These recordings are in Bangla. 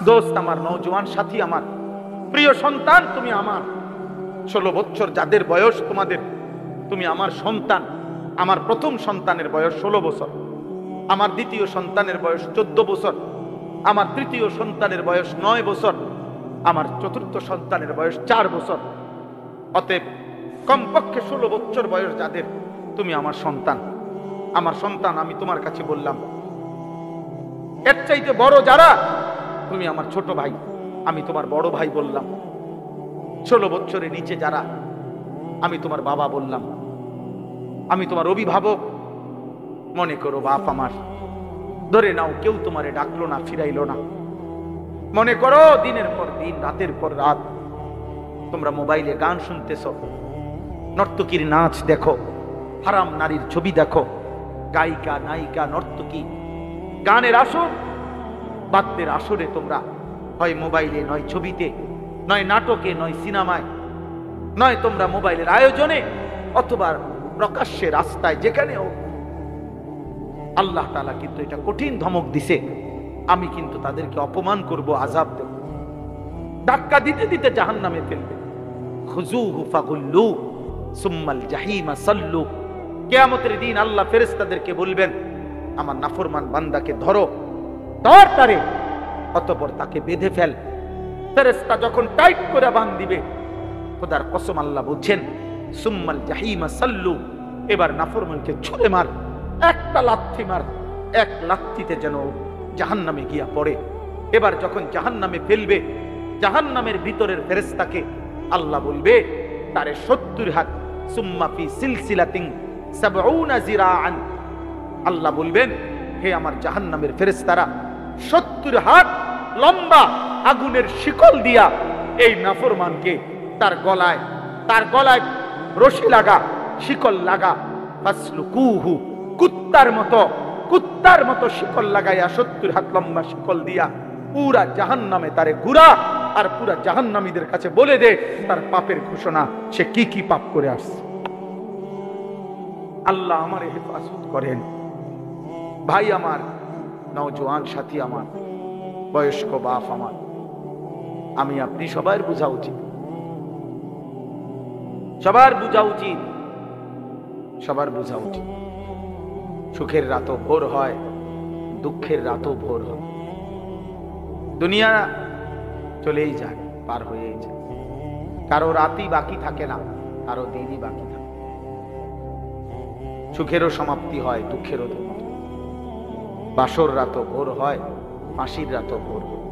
দোস্ত আমার, নওজোয়ান সাথী আমার, প্রিয় সন্তান, তুমি আমার। 16 বছর যাদের বয়স তোমাদের, তুমি আমার সন্তান। আমার প্রথম সন্তানের বয়স 16 বছর, আমার দ্বিতীয় সন্তানের বয়স 14 বছর, আমার তৃতীয় সন্তানের বয়স 9 বছর, আমার চতুর্থ সন্তানের বয়স 4 বছর। অতএব কমপক্ষে 16 বছর বয়স যাদের, তুমি আমার সন্তান। আমার সন্তান, আমি তোমার কাছে বললাম। এর চাইতে বড় যারা, তুমি আমার ছোট ভাই, আমি তোমার বড় ভাই বললাম। 16 বছরের নিচে যারা, আমি তোমার বাবা বললাম, আমি তোমার অভিভাবক। মনে করো বাপ আমার, ধরে নাও কেউ তোমারে ডাকলো না, ফিরাইলো না। মনে করো দিনের পর দিন, রাতের পর রাত তোমরা মোবাইলে গান শুনতেছ, নর্তকীর নাচ দেখো, হারাম নারীর ছবি দেখো, গায়িকা নায়িকা নর্তকী গানের আসর বাদ্যের আসরে তোমরা হয় মোবাইলে, নয় ছবিতে, নয় নাটকে, নয় সিনেমায়, নয় তোমরা মোবাইলের আয়োজনে, অথবা প্রকাশ্যে রাস্তায়, যেখানেও। আল্লাহ তাআলা কিন্তু এটা কঠিন ধমক দিছে, আমি কিন্তু তাদেরকে অপমান করব, আযাব দেব, ধাক্কা দিতে দিতে জাহান্নামে ফেলবে। খুযূহু ফাগুল্লু সুম্মাল জাহিমা সাল্লু। কিয়ামতের দিন আল্লাহ ফেরেশতাদেরকে বলবেন, আমার নাফরমান বান্দাকে ধরো, ধর তারে, অতঃপর তাকে বেঁধে ফেল। ফেরেশতা যখন টাইট করে বাঁধ দিবে, খোদার কসম আল্লাহ বলছেন, সুম্মাল জাহিমা সাল্লু, এবার নাফরমানকে ছুঁড়ে মার, একটা লাথি মার, এক লাথিতে যেন জাহান্নামে গিয়া পড়ে। এবার যখন জাহান্নামে ফেলবে, জাহান্নামের ভিতরের ফেরেশতাকে আল্লাহ বলবে, তারে 70 হাত, সুম্মা ফি সিলসিলাতিন 70 জিরাআন। আল্লাহ বলবেন, হে আমার জাহান্নামের ফেরেশতারা, 70 হাত লম্বা আগুনের শিকল দিয়া এই নাফরমানকে তার গলায় রশি লাগা, শিকল লাগা, ফাসলুকুহু, কুত্তার মতো শিকল লাগাইয়া 70 হাত লম্বা শিকল দিয়া পুরা জাহান্নামে তারে ঘুরা, আর পুরা জাহান্নামীদের কাছে বলে দে তার পাপের ঘোষণা, সে কি কি পাপ করে আসছে। আল্লাহ আমারে হেফাজত করেন। ভাই আমার, নওজোয়ান সাথী আমার, বয়স্ক বাপ আমার, আমি আপনি সবার বোঝা উচিত, সবার বোঝা উচিত, সবার বোঝা উচিত। সুখের রাতও ভোর হয়, দুঃখের রাতও ভোর হয়। দুনিয়া চলেই যায়, পার হয়েই যায়। কারো রাতই বাকি থাকে না, কারো দিনই বাকি থাকে। সুখেরও সমাপ্তি হয়, দুঃখেরও সমাপ্তি। বাসর রাতও ভোর হয়, ফাঁসির রাতও ভোর হয়।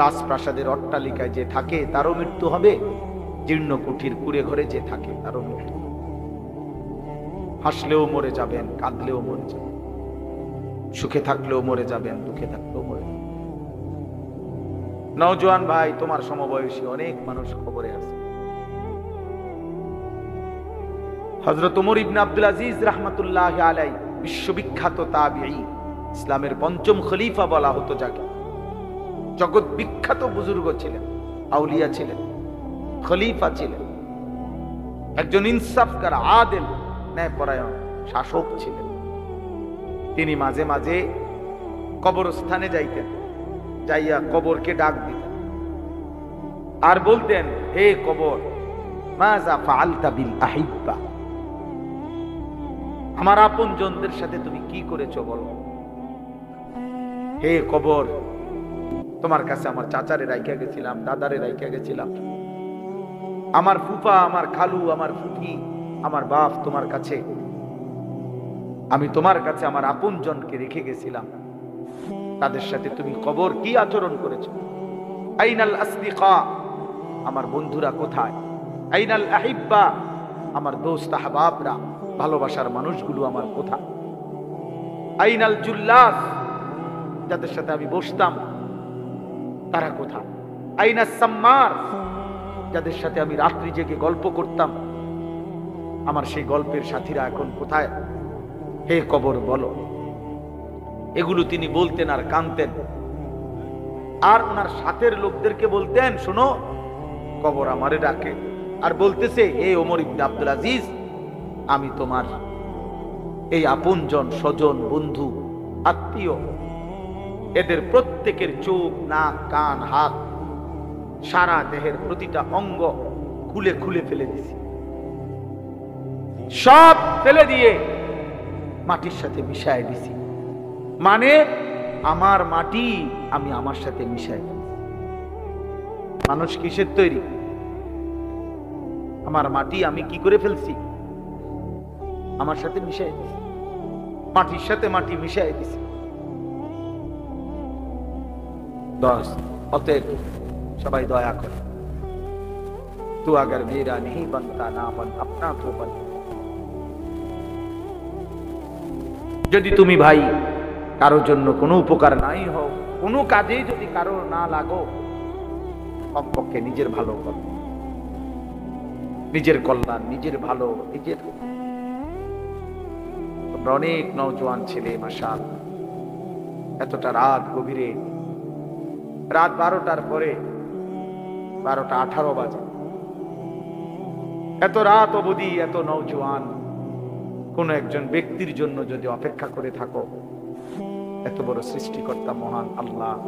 রাজপ্রাসাদের অট্টালিকায় যে থাকে তারও মৃত্যু হবে, জীর্ণ কুঠির কুড়ে ঘরে যে থাকে তারও মৃত্যু। হাসলেও মরে যাবেন, কাঁদলেও মরে যাবেন, সুখে থাকলেও মরে যাবেন, দুঃখে থাকলেও মরে যাবেন। নওজোয়ান ভাই, তোমার সমবয়সী অনেক মানুষ খবরে আছে। হযরত ওমর ইবনে আব্দুল আজিজ রাহমাতুল্লাহি আলাইহি, বিশ্ববিখ্যাত তাবিঈ, ইসলামের ৫ম খলিফা বলা হতো যাকে, জগৎ বিখ্যাত বুজুর্গ ছিলেন, আউলিয়া ছিলেন, খলিফা ছিলেন, একজন ইনসাফকার, আদেল, ন্যায়পরায়ণ শাসক ছিলেন। তিনি মাঝে মাঝে কবরস্থানে যাইতেন, যাইয়া কবরকে ডাক দিতেন আর বলতেন, হে কবর, মাযা ফাআলতা বিল আহিব্বা, আমার আপনজনদের সাথে তুমি কি করেছো বলো। হে কবর, তোমার কাছে আমার চাচারে রাইখা গেছিলাম, দাদারে রাইখা গেছিলাম, আমার ফুফা, আমার খালু, আমার ফুফি, আমার বাপ তোমার কাছে, আমি তোমার কাছে আমার আপনজনকে রেখে গেছিলাম, তাদের সাথে তুমি কবর কি আচরণ করেছো। আইনাল আসদিকা, আমার বন্ধুরা কোথায়। আইনাল আহিব্বা, আমার দোস্ত আহবাবরা, ভালোবাসার মানুষগুলো আমার কোথায়। আইনাল জুল্লাস, যাদের সাথে আমি বসতাম তারা কোথায়। আইনাস সাম্মার, যাদের সাথে আমি রাত্রি জেগে গল্প করতাম, আমার সেই গল্পের সাথীরা এখন কোথায়। হে কবর বলো। এগুলো তিনি বলতেন আর কাঁদতেন। আর ওনার সাথের লোকদেরকে বলতেন, শোনো, কবর আমারে ডাকে, আর বলতেছে, হে ওমর ইবনে আব্দুল আজিজ, আমি তোমার এই আপনজন, স্বজন, বন্ধু, আত্মীয়, এদের প্রত্যেকের চোখ, নাক, কান, হাত, সারা দেহের প্রতিটা অঙ্গ খুলে খুলে ফেলে দিছি। সব ফেলে দিয়ে মাটির সাথে মিশায় দিছি। মানে আমার মাটি আমি আমার সাথে মিশাই দিছি। মানুষ কিসের তৈরি? আমার মাটি আমি কি করে ফেলছি? আমার সাথে মিশাই দিছি, মাটির সাথে মাটি মিশাই দিছি। অতএব সবাই দয়া করে, তু আগার মেরা নেই বনতা না বন আপনা তো বন। যদি তুমি ভাই কারোর জন্য কোনো উপকার নাই হও, কোনো কাজে যদি কারো না লাগো, কমপক্ষে নিজের ভালো করো, নিজের কল্যাণ, নিজের ভালো, নিজের। অনেক নওজোয়ান ছেলে মাশাআল্লাহ, এতটা রাত গভীরে, রাত 12টার পরে, 12:18 বাজে, এত রাত অবধি এত নওজোয়ান কোন একজন ব্যক্তির জন্য যদি অপেক্ষা করে থাকো, এত বড় সৃষ্টিকর্তা মহান আল্লাহ,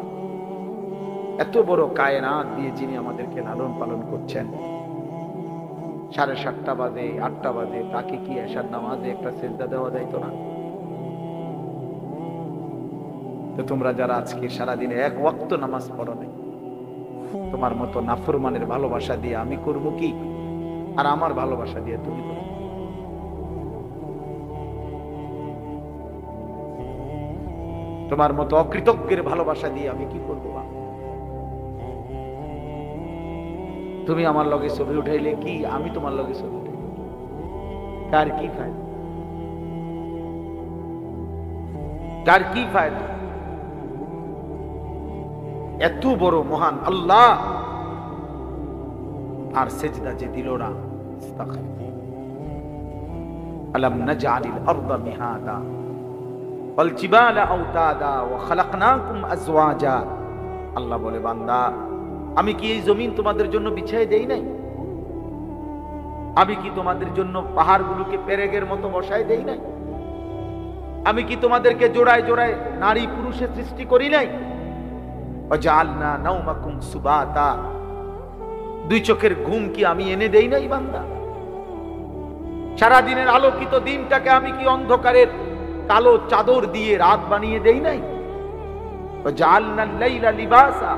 এত বড় কায়নাত দিয়ে যিনি আমাদেরকে লালন পালন করছেন, 7:30 বাজে, 8টা বাজে, তাকে কি এশার নামাজে একটা সিজদা দেওয়া যাইতো না? তো তোমরা যারা আজকে সারাদিনে এক ওয়াক্ত নামাজ পড়ো নাই, তোমার মতো নাফরমানের ভালোবাসা দিয়ে আমি করব কি, আর আমার ভালোবাসা দিয়ে তুমি করো? তোমার মতো অকৃতজ্ঞের ভালোবাসা দিয়ে আমি কি করবো? তুমি আমার লগে ছবি উঠাইলে কি, আমি তোমার লগে ছবি উঠাইলে কার কি ফায়দা? কার কি ফায়দা? এত বড় মহান আল্লাহ আর সেজদা যে দিল না। আলাম নাজআলিল আরদা মিহাদা ওয়াল জিবালা আওতাদা ওয়া খালাকনাকুম আজওয়াজা। আল্লাহ বলে, বান্দা আমি কি এই জমিন তোমাদের জন্য বিছাই দেই নাই? আমি কি তোমাদের জন্য পাহাড়গুলোকে পেরেকের মতো বসায় দেই নাই? আমি কি তোমাদেরকে জোড়ায় জোড়ায় নারী পুরুষে সৃষ্টি করি নাই? ওয়াজআলনা নাওমাকুম সুবাতা, দুই চোখের ঘুম কি আমি এনে দেই নাই বান্দা? সারা দিনের আলোকিত দিনটাকে আমি কি অন্ধকারের কালো চাদর দিয়ে রাত বানিয়ে দেই নাই? ওয়াজআলনাল লাইলা লিবাসা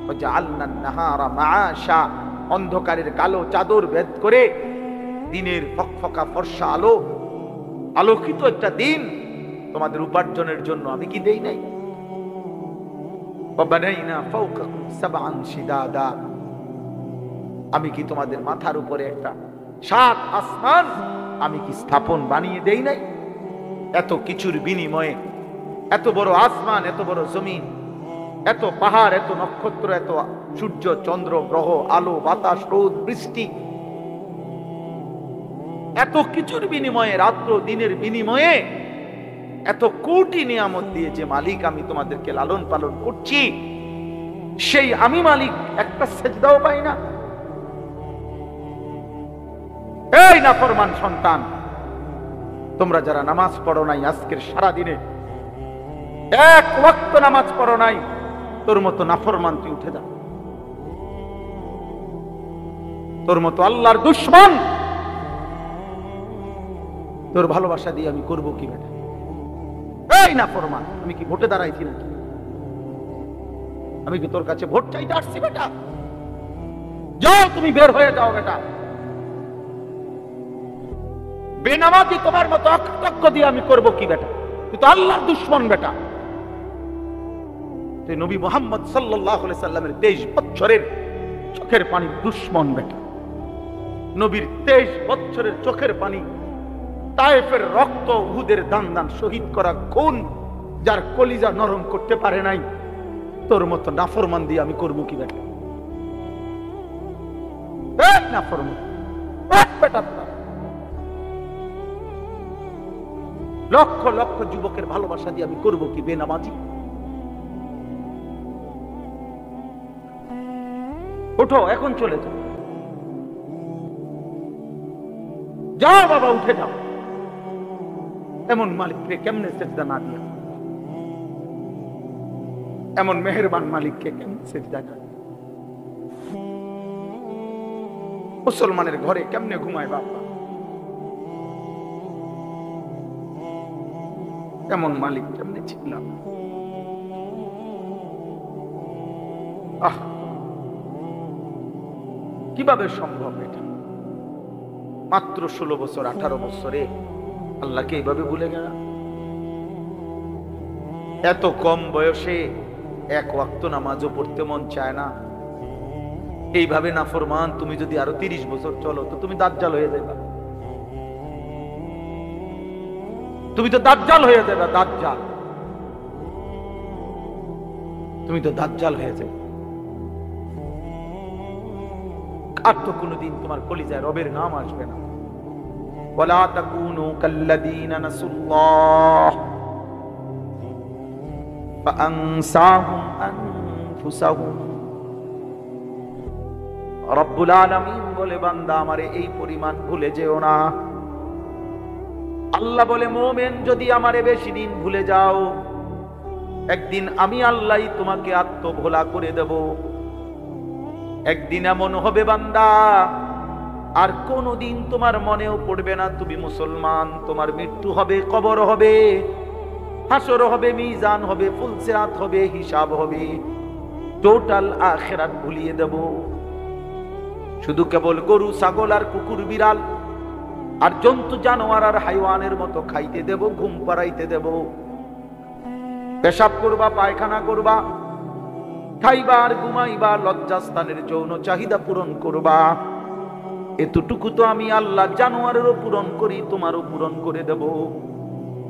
ওয়াজআলনান নাহারা মাআশা, অন্ধকারের কালো চাদর ভেদ করে দিনের ফকফকা ফর্সা আলো, আলোকিত একটা দিন তোমাদের উপার্জনের জন্য আমি কি দেই নাই? ওয়াবানাইনা ফাওকাকুম সাবআন শিদাদা, আমি কি তোমাদের মাথার উপরে একটা 7 আসমান আমি কি স্থাপন বানিয়ে দেই নাই? এত কিছুর বিনিময়ে, এত বড় আসমান, এত বড় জমিন, এত পাহাড়, এত নক্ষত্র, এত সূর্য চন্দ্র গ্রহ, আলো বাতাস রোদ বৃষ্টি, এত কিছুর বিনিময়ে, রাত্র দিনের বিনিময়ে, এত কোটি নিয়ামত দিয়ে যে মালিক আমি তোমাদেরকে লালন পালন করছি, সেই আমি মালিক একটা সেজদাও পাই না? এই নাফরমান সন্তান, তোমরা যারা নামাজ পড়ো নাই আজকের সারা দিনে, এক ওয়াক্ত নামাজ পড়ো নাই, তোর মতো নাফরমান তুই উঠে যা। তোর মতো আল্লাহর দুশমন, তোর ভালোবাসা দিয়ে আমি করব কি বেটা? এই নাফরমান, আমি কি ভোটে দাঁড়াইছি নাকি? আমি কি তোর কাছে ভোট চাইতে আসছি বেটা? যাও, তুমি বের হয়ে যাও বেটা। বেনামাজি তোমার মতো অকৃতজ্ঞ দিয়ে আমি করব কি বেটা? তুই তো আল্লাহর দুশমন বেটা। তুই নবী মুহাম্মদ সাল্লাল্লাহু আলাইহি সাল্লামের 23 বছরের চোখের পানির দুশমন বেটা। নবীর 23 বছরের চোখের পানি, তায়েফের রক্ত, উহুদের দান দান শহীদ করা খুন, যার কলিজা নরম করতে পারে নাই, তোর মতো নাফরমান দিয়ে আমি করব কি বেটা? নাফরমান বেটা। লক্ষ লক্ষ যুবকের ভালোবাসা দিয়ে আমি করব কি বেনামাজি? ওঠো, এখন চলে যাও, যাও বাবা, উঠে যাও। এমন মালিককে কেমনে সেজদা না দিয়া? এমন মেহেরবান মালিককে কেমন সিজদা করে? মুসলমানের ঘরে কেমনে ঘুমায় বাবা? এমন মালিক কেমনে ছিলাম? কিভাবে সম্ভব এটা? মাত্র 16 বছর 18 বছরে আল্লাহকে এইভাবে ভুলে গেল। এত কম বয়সে এক ওয়াক্ত নামাজও পড়তে মন চায় না। এইভাবে নাফরমান তুমি যদি আরো 30 বছর চলো তো তুমি দাজ্জাল হয়ে যাবে। তুমি তো দাজ্জাল হয়ে যাবে। দাজ্জাল, তুমি তো দাজ্জাল হয়ে যাবে। আর তো কোনদিন তোমার কলিজায় রবের নাম আসবে না। ওয়ালা তাকুনু কাল্লাযীনা নাসুল্লাহ ফাআনসাহুম আনফুসাহুম। রব্বুল আলামিন বলে, বান্দা আমারে এই পরিমাণ ভুলে যেও না। আল্লাহ বলে, মুমিন যদি আমারে বেশি দিন ভুলে যাও, একদিন আমি আল্লাহই তোমাকে আত্মভোলা করে দেব। একদিন এমন হবে বান্দা, আর কোনদিন তোমার মনেও পড়বে না তুমি মুসলমান। তোমার মৃত্যু হবে, কবর হবে, হাসর হবে, মিজান হবে, ফুলসিরাত হবে, হিসাব হবে, টোটাল আখিরাত ভুলিয়ে দেব। শুধু কেবল গরু, ছাগল আর কুকুর, বিড়াল আর জন্তু জানোয়ার আর হাইওয়ানের মতো খাইতে দেব, ঘুম পাড়াইতে দেব। পেশাব করবা, পায়খানা করবা, খাইবা আর ঘুমাইবা, লজ্জাস্থানের যৌন চাহিদা পূরণ করবা। এতটুকু তো আমি আল্লাহ জানোয়ারেরও পূরণ করি, তোমারও পূরণ করে দেব।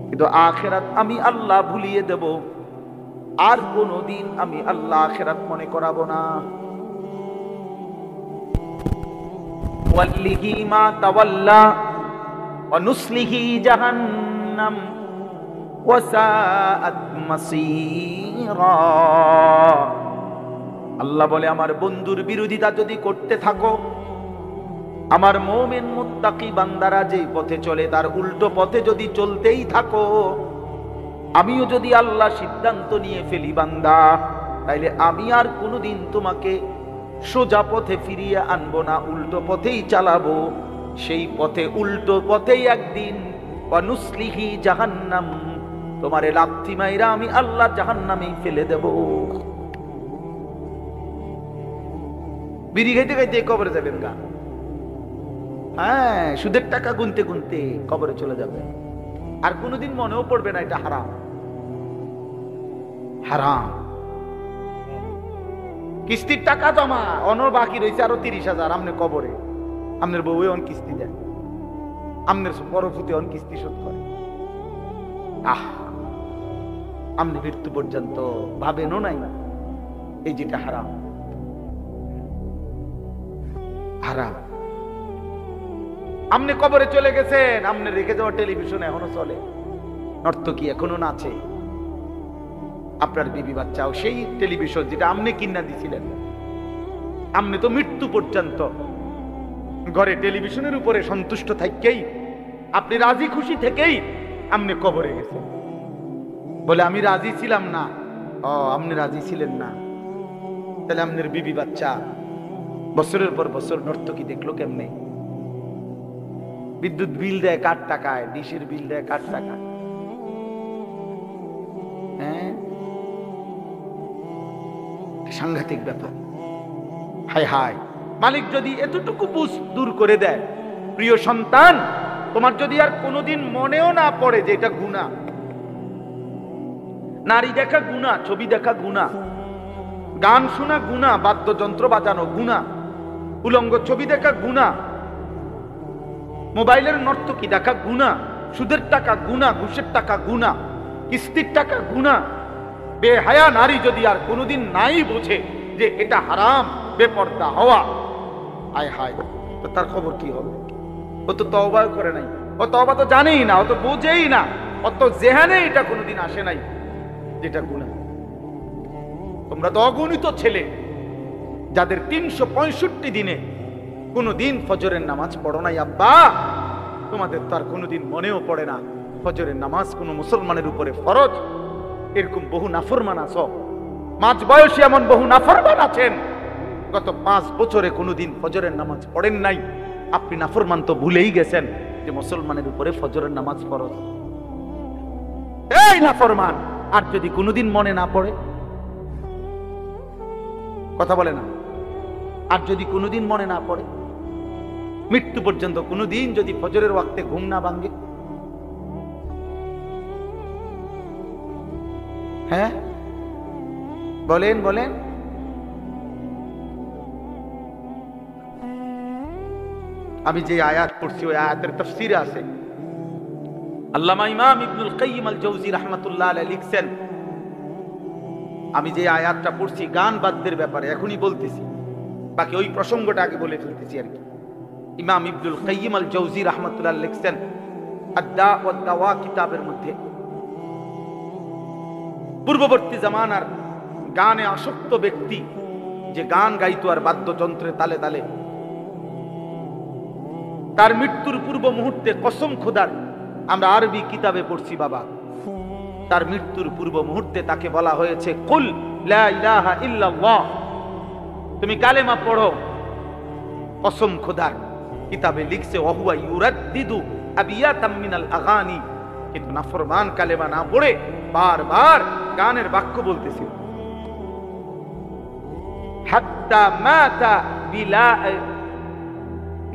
কিন্তু আখিরাত আমি আল্লাহ ভুলিয়ে দেব। আর কোনদিন আমি আল্লাহ আখিরাত মনে করাবো না। ওয়াল্লিহি মা তাওয়াল্লা ওয়া নুসলিহি জাহান্নাম ওয়া সাআত মাসীরা। আল্লাহ বলে, আমার বন্ধুর বিরোধিতা যদি করতে থাকো, আমার মুমিন মুত্তাকি বান্দারা যেই পথে চলে তার উল্টো পথে যদি চলতেই থাকো, আমিও যদি আল্লাহ সিদ্ধান্ত নিয়ে ফেলি বান্দা, তাইলে আমি আর কোনোদিন তোমাকে সোজা পথে ফিরিয়ে আনবো না, উল্টো পথেই চালাবো। সেই পথে, উল্টো পথেই একদিন ওয়ানুসলিহি জাহান্নাম, তোমারে লাথি মাইরা আমি আল্লাহ জাহান্নামেই ফেলে দেব। বিড়ি খাইতে খাইতে কবরে যাবেন গা। হ্যাঁ, সুদের টাকা গুনতে গুনতে কবরে চলে যাবে। আর কোনোদিন মনেও পড়বে না এটা হারাম। হারাম। কিস্তির টাকা জমা অন্য বাকি রয়েছে আরো 30,000, আমনে কবরে, আমনের বউ অন কিস্তি দেয়, আমনের বড় ফুতে অন কিস্তি শোধ করে। আমনে মৃত্যু পর্যন্ত ভাবেনও নাই এই যেটা হারাম। হারাম। আমনে কবরে চলে গেছেন, আমনে রেখে যাওয়া টেলিভিশন এখনো চলে, নর্তকী এখনো নাচে, আপনার বিবি বাচ্চাও সেই টেলিভিশন যেটা আমনে কিনা দিছিলেন। আমনে তো মৃত্যু পর্যন্ত ঘরে টেলিভিশনের উপরে সন্তুষ্ট থাকেই, আপনি রাজি খুশি থেকেই আমনে কবরে গেছেন। বলে আমি রাজি ছিলাম না। আপনি রাজি ছিলেন না, তাহলে আপনার বিবি বাচ্চা বছরের পর বছর নর্তকী দেখলো কেমনে? বিদ্যুৎ বিল দেয় কার টাকায়, ডিশের বিল দেয় কার টাকায়? হ্যাঁ, সাংঘাতিক ব্যাপার। হায় হায়, মালিক যদি এতটুকু বুঝ দূর করে দেয়, প্রিয় সন্তান, তোমার যদি আর কোনোদিন মনেও না পড়ে যে এটা গুনাহ। নারী দেখা গুনাহ, ছবি দেখা গুনাহ, গান শোনা গুনাহ, বাদ্যযন্ত্র বাজানো গুনাহ, উলঙ্গ ছবি দেখা গুনাহ, মোবাইলের নর্তকী দেখা গুনাহ, সুদের টাকা গুনাহ, ঘুষের টাকা গুনাহ, কিস্তির টাকা গুনাহ। বেহায়া নারী যদি আর কোনোদিন নাই বোঝে যে এটা হারাম, বেপর্দা হওয়া, আয় হায়, তো তার খবর কি হবে? ও তো তওবা করে নাই, ও তওবা তো জানেই না, ও তো বোঝেই না, অত জেহানে এটা কোনোদিন আসে নাই যেটা গুনাহ। তোমরা তো অগণিত ছেলে যাদের 365 দিনে কোনোদিন ফজরের নামাজ পড়ো নাই আব্বা, তোমাদের তো আর কোনোদিন মনেও পড়ে না ফজরের নামাজ কোনো মুসলমানের উপরে ফরজ। এরকম বহু নাফরমান আছো মাঝ বয়সী এমন বহু নাফরমান আছেন, গত 5 বছরে কোনোদিন ফজরের নামাজ পড়েন নাই। আপনি নাফরমান তো ভুলেই গেছেন যে মুসলমানের উপরে ফজরের নামাজ ফরজ। এই নাফরমান, আর যদি কোনোদিন মনে না পড়ে, কথা বলে না, আর যদি কোনোদিন মনে না পড়ে, মৃত্যু পর্যন্ত কোনোদিন যদি ফজরের ওয়াক্তে ঘুম না ভাঙে, হ্যাঁ বলেন বলেন। আমি যে আয়াত পড়ছি ওই আয়াতের তাফসীরে আছে, আল্লামা ইমাম ইবনুল কাইয়িম আল জাওজি রাহমাতুল্লাহ আলাইহি লিখছেন, আমি যে আয়াতটা পড়ছি গান বাদ্যের ব্যাপারে এখনই বলতেছি, বাকি ওই প্রসঙ্গটা আগে বলে ফেলতেছি আর কি। ইমাম ইবনুল কাইয়িম আল জাওজি রাহমাতুল্লাহ লিখছেন আদ-দা ওয়াদ দাওয়া কিতাবের মধ্যে, পূর্ববর্তী জামানার গানে আসক্ত ব্যক্তি যে গান গাইতো আর বাদ্যযন্ত্রের তালে তালে, তার মৃত্যুর পূর্ব মুহূর্তে কসম খোদার, আমরা আরবি কিতাবে পড়ছি বাবা, তার মৃত্যুর পূর্ব মুহূর্তে তাকে বলা হয়েছে কুল লা ইলাহা ইল্লাল্লাহ, তুমি কালেমা পড়ো। কসম খোদার কিতাবে লিখছে ওয়াহুয়া ইউরাদ্দিদু আবিয়াতাম মিনাল আগানি, কিন্তু নাফরমান কালেমা না পড়ে বারবার গানের বাক্য বলতেছিল। হাত্তা মাতা বিলা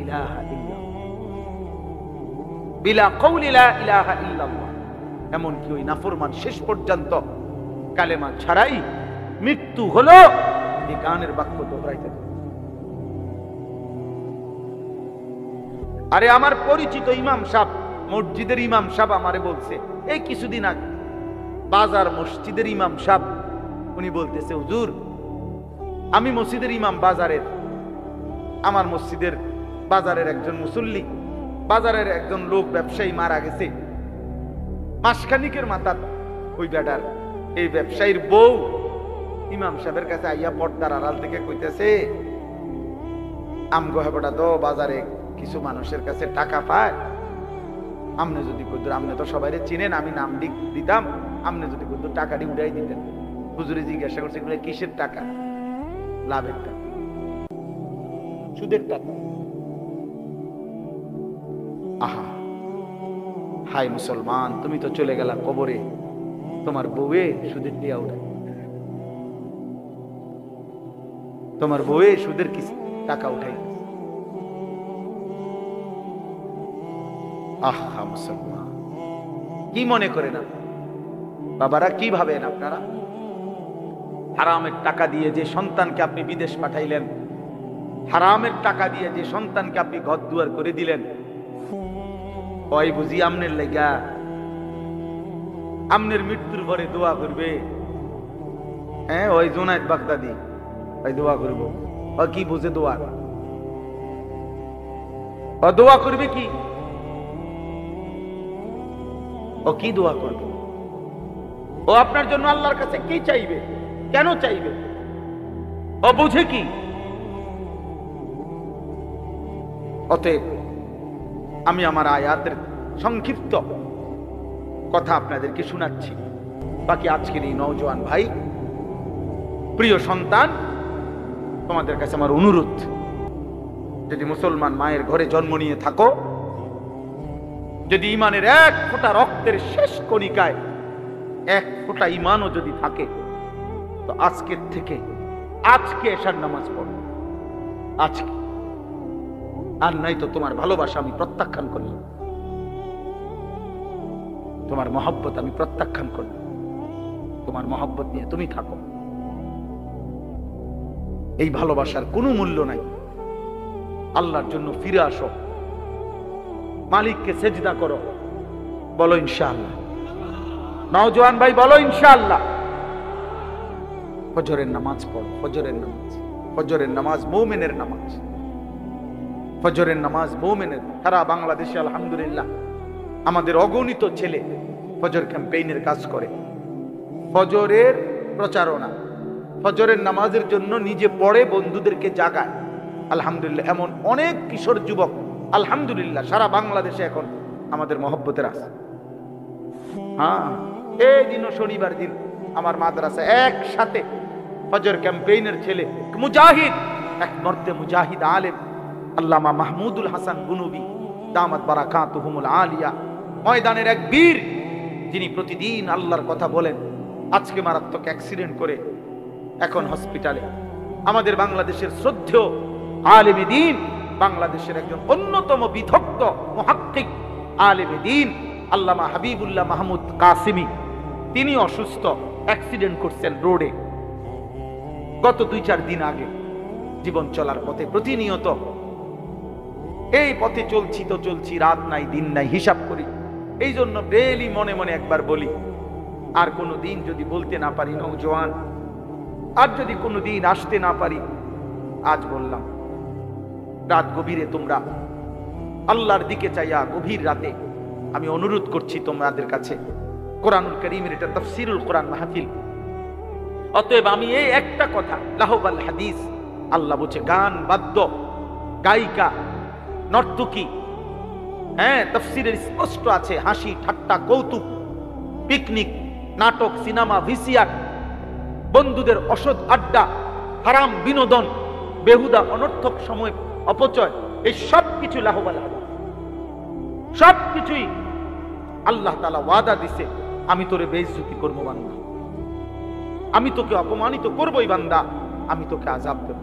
ইলাহা ইল্লাল্লাহ, বিলা কওলি লা ইলাহা ইল্লাল্লাহ, এমন কি ওই নাফরমান শেষ পর্যন্ত কালেমা ছাড়াই মৃত্যু হলো এই গানের বাক্য দোহরাইতে। আরে আমার পরিচিত ইমাম সাহেব, মসজিদের ইমাম সাহেব আমারে বলছে এই কিছুদিন আগে, বাজার মসজিদের ইমাম সাহেব, উনি বলতেছে হুজুর আমি মসজিদের ইমাম বাজারের, আমার মসজিদের বাজারের একজন মুসল্লি, বাজারের একজন লোক ব্যবসায়ী মারা গেছে, মাসখানিকের মাথা ওই বেটার এই ব্যবসায়ীর বউ ইমাম সাহেবের কাছে আইয়া পর্দার আড়াল থেকে কইতেছে আমগো হেবটা তো বাজারে কিছু মানুষের কাছে টাকা পায়, আমনে যদি কইতো, আমনে তো সবাইরে চিনেন, আমি নাম দিতাম, আমনে যদি কইতো টাকাটি উড়াই দিতেন। হুজুরে জিজ্ঞাসা করছে এগুলো কিসের টাকা? লাভের টাকা, সুদের টাকা। আহা হাই মুসলমান, তুমি তো চলে গেলা কবরে, তোমার বউয়ে সুদের টিয়া উঠায়, তোমার বউয়ে সুদের কি টাকা উঠাই। আহা মুসলমান, কি মনে করেন বাবারা, কি ভাবেন আপনারা? হারামের টাকা দিয়ে যে সন্তানকে আপনি বিদেশ পাঠাইলেন, হারামের টাকা দিয়ে যে সন্তানকে আপনি ঘর দুয়ার করে দিলেন, ওই বুঝি আমনের লেগা আমনের মৃত্যুর পরে দোয়া করবে? হ্যাঁ, ওই জুনায়েদ বাগদাদি ওই দোয়া করব, ও কি বুঝে দোয়া, ও দোয়া করবে কি, ও কি দোয়া করবে? ও আপনার জন্য আল্লাহর কাছে কি চাইবে, কেন চাইবে, ও বুঝে কি? অতএব আমি আমার আয়াতের সংক্ষিপ্ত কথা আপনাদেরকে শোনাচ্ছি। বাকি আজকের এই নওজোয়ান ভাই, প্রিয় সন্তান, তোমাদের কাছে আমার অনুরোধ, যদি মুসলমান মায়ের ঘরে জন্ম নিয়ে থাকো, যদি ইমানের এক ফোঁটা রক্তের শেষ কণিকায় এক ফোঁটা ইমানও যদি থাকে, তো আজকের থেকে আজকে এশার নামাজ পড়ো, আজকে। আর নাই তো তোমার ভালোবাসা আমি প্রত্যাখ্যান করলাম, তোমার মহব্বত আমি প্রত্যাখ্যান করলাম, তোমার মহব্বত নিয়ে তুমি থাকো। এই ভালোবাসার কোনো মূল্য নাই। আল্লাহর জন্য ফিরে আসো, মালিককে সেজদা করো, বলো ইনশাআল্লাহ। নওজোয়ান ভাই বলো ইনশাআল্লাহ। ফজরের নামাজ পড়ো, ফজরের নামাজ, ফজরের নামাজ মুমিনের নামাজ, ফজরের নামাজ মুমিনের। সারা বাংলাদেশে আলহামদুলিল্লাহ আমাদের অগণিত ছেলে ফজর ক্যাম্পেইনের কাজ করে, ফজরের প্রচারণা, ফজরের নামাজের জন্য নিজে পড়ে বন্ধুদেরকে জাগায়। আলহামদুলিল্লাহ এমন অনেক কিশোর যুবক আলহামদুলিল্লাহ সারা বাংলাদেশে এখন আমাদের মহব্বতের আছে। হ্যাঁ, এই দিনও শনিবার দিন আমার মাদ্রাসা একসাথে ফজর ক্যাম্পেইনের ছেলে, মুজাহিদ, এক মর্দে মুজাহিদ আলেম আল্লামা মাহমুদুল হাসান গুনুবি দামাত বারাকাতুহুমুল আলিয়া, ময়দানের এক বীর, যিনি প্রতিদিন আল্লাহর কথা বলেন। আজকে মারাত্মক অ্যাক্সিডেন্ট করে এখন হসপিটালে। আমাদের বাংলাদেশের শ্রদ্ধেয় আলেমে দ্বীন, বাংলাদেশের একজন অন্যতম বিদগ্ধ মুহাক্কিক আলেমে দ্বীন আল্লামা হাবিবুল্লাহ মাহমুদ কাসিমি, তিনি অসুস্থ, অ্যাক্সিডেন্ট করছেন রোডে গত 2-4 দিন আগে। জীবন চলার পথে প্রতিনিয়ত এই পথে চলছি তো চলছি, রাত নাই দিন নাই, হিসাব করি। এই জন্য ডেইলি মনে মনে একবার বলি, আর কোনো দিন যদি বলতে না পারি নওজোয়ান, আর যদি কোনো দিন আসতে না পারি, আজ বললাম। রাত গভীরে তোমরা আল্লাহর দিকে চাইয়া গভীর রাতে আমি অনুরোধ করছি তোমাদের কাছে, কোরআনুল কারীমের এটা তাফসীরুল কোরআন মাহফিল। অতএব আমি এই একটা কথা, লাহবাল হাদিস, আল্লাহ বলছে গান, বাদ্য, গায়িকা, নর্তকী, হ্যাঁ তাফসীরের স্পষ্ট আছে, হাসি ঠাট্টা কৌতুক, পিকনিক, নাটক, সিনেমা, ভিসিআর, বন্ধুদের অসৎ আড্ডা, হারাম বিনোদন, বেহুদা অনর্থক সময় অপচয়, এই সব কিছু লাহবাল হাদিস। সব কিছুই আল্লাহ তাআলা ওয়াদা দিছে, আমি তোরে বেইজ্জতি করবো বান্দা, আমি তোকে অপমানিত করবই বান্দা, আমি তোকে আযাব দেব।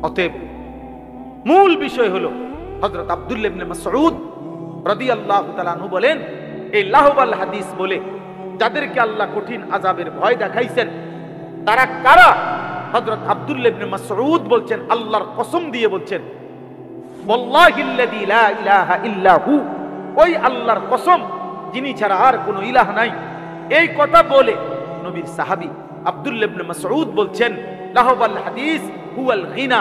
অতএব মূল বিষয় হলো, হযরত আব্দুল্লাহ ইবনে মাসউদ রাদিয়াল্লাহু তাআলা আনহু বলেন, এই লাহবাল হাদিস বলে যাদেরকে আল্লাহ কঠিন আযাবের ভয় দেখাইছেন তারা কারা? হযরত আব্দুল্লাহ ইবনে মাসউদ বলছেন, আল্লাহর কসম দিয়ে বলছেন, ওয়াল্লাহিল্লাযী লা ইলাহা ইল্লা হু, ওই আল্লাহর কসম যিনি ছাড়া আর কোনো ইলাহ নাই। এই কথা বলে নবীর সাহাবী আব্দুল্লাহ ইবনে মাসউদ বলছেন, লাহবাল হাদিস হুয়াল গিনা,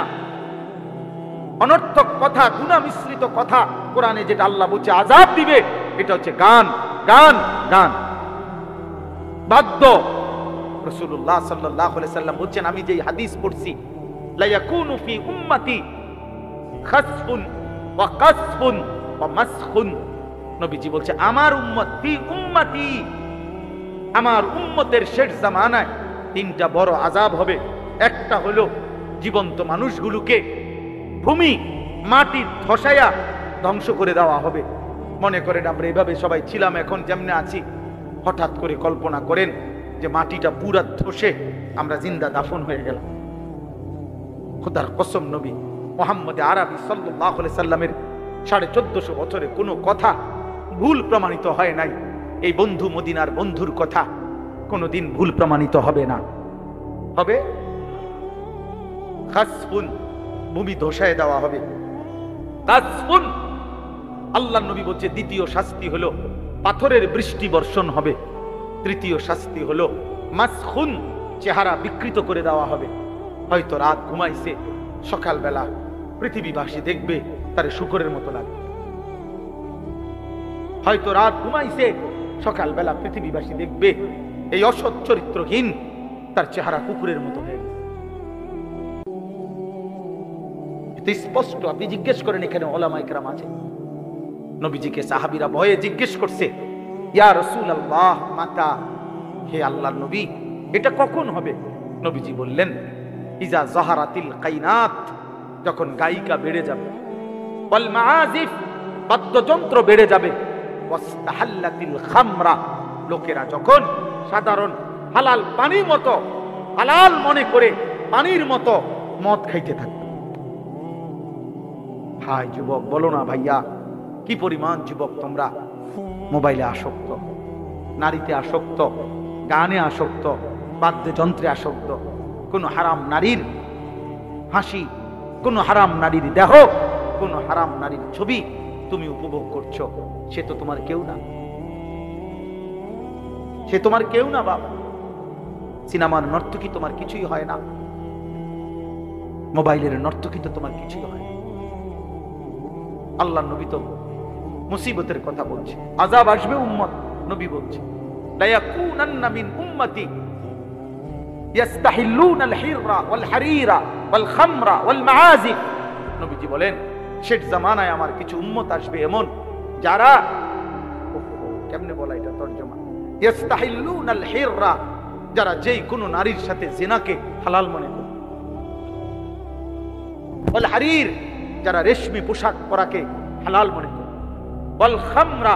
অনর্থক কথা, গুনাহ মিশ্রিত কথা, কোরআনে যেটা আল্লাহ বলছে আযাব দিবে, এটা হচ্ছে গান, গান, গান, বাদ্য। রাসূলুল্লাহ সাল্লাল্লাহু আলাইহি সাল্লাম বলছেন, আমি যেই হাদিস পড়ছি, লা ইয়াকুনু ফি উম্মতি খাসফুন ওয়া কাসফুন ওয়া মাসখুন, নবীজি বলছে আমার উম্মত, ফি উম্মতি, আমার উম্মতের শেষ জামানায় 3টা বড় আযাব হবে। একটা হলো জীবন্ত মানুষগুলোকে ভূমি মাটি ধসায়া ধ্বংস করে দেওয়া হবে। মনে করেন আমরা এভাবে সবাই ছিলাম, এখন যেমনে আছি, হঠাৎ করে কল্পনা করেন যে মাটিটা পুরা ধসে আমরা জিন্দা দাফন হয়ে গেলাম। খোদার কসম, নবী মুহাম্মদ আরবি সাল্লাল্লাহু আলাইহি সাল্লামের 1450 বছরে কোনো কথা ভুল প্রমাণিত হয় নাই। এই বন্ধু মদিনার বন্ধুর কথা কোনোদিন ভুল প্রমাণিত হবে না। হবে খাসফুন, ভূমি ধসায় দেওয়া হবে। কাসফুন, আল্লাহর নবী বলছে দ্বিতীয় শাস্তি হলো পাথরের বৃষ্টি বর্ষণ হবে। তৃতীয় শাস্তি হলো মাসখুন, চেহারা বিকৃত করে দেওয়া হবে। হয়তো রাত ঘুমাইছে, সকালবেলা পৃথিবীবাসী দেখবে তার শুকরের মতো লাগবে। হয়তো রাত ঘুমাইছে, সকালবেলা পৃথিবীবাসী দেখবে এই অসৎ চরিত্রহীন, তার চেহারা কুকুরের মতো হয়ে গেছে। এটা স্পষ্ট। আপনি জিজ্ঞেস করেন, এখানে ওলামা ইকরাম আছে, নবীজিকে সাহাবীরা ভয়ে জিজ্ঞেস করছে, ইয়া রাসূলুল্লাহ মাতা, হে আল্লাহর নবী এটা কখন হবে? নবীজি বললেন, ইজা যাহারাতিল কাইনাত, যখন গায়িকা বেড়ে যাবে, ওয়াল মাআজিফ, বাদ্যযন্ত্র বেড়ে যাবে, ওয়াস্তাহাল্লাতিল খামরা, লোকেরা যখন সাধারণ হালাল পানির মতো, হালাল মনে করে পানির মতো মদ খাইতে থাকবে। হাই যুবক, বলো না ভাইয়া, কি পরিমাণ যুবক তোমরা মোবাইলে আসক্ত, নারীতে আসক্ত, গানে আসক্ত, বাদ্যযন্ত্রে আসক্ত। কোন হারাম নারীর হাসি, কোন হারাম নারীর দেহ, কোন হারাম নারীর ছবি তুমি উপভোগ করছো, সে তো তোমার কেউ না, সে তোমার কেউ না বাবা। সিনেমার নর্তকী তোমার কিছুই হয় না, মোবাইলের নর্তকী তো তোমার কিছুই হয় না। আল্লাহর নবী তো মুসিবতের কথা বলছে, আযাব আসবে উম্মত, নবী বলছে লা ইয়াকুনান্না মিন উম্মতি ইয়াস্তাহিল্লুনাল হিররা ওয়াল হারিরা ওয়াল খামরা ওয়াল মাআজিফ। নবীজি বলেন, শেষ জামানায় আমার কিছু উম্মত আসবে এমন যারা, কেমনে বলা এটা তরজমা, ইয়াস্তাহিল্লুনাল হিররা, যারা যেই কোনো নারীর সাথে জিনাকে হালাল মনে করে, ওয়াল হারির যারা রেশমি পোশাক পরাকে হালাল মনে করে, ওয়াল খামরা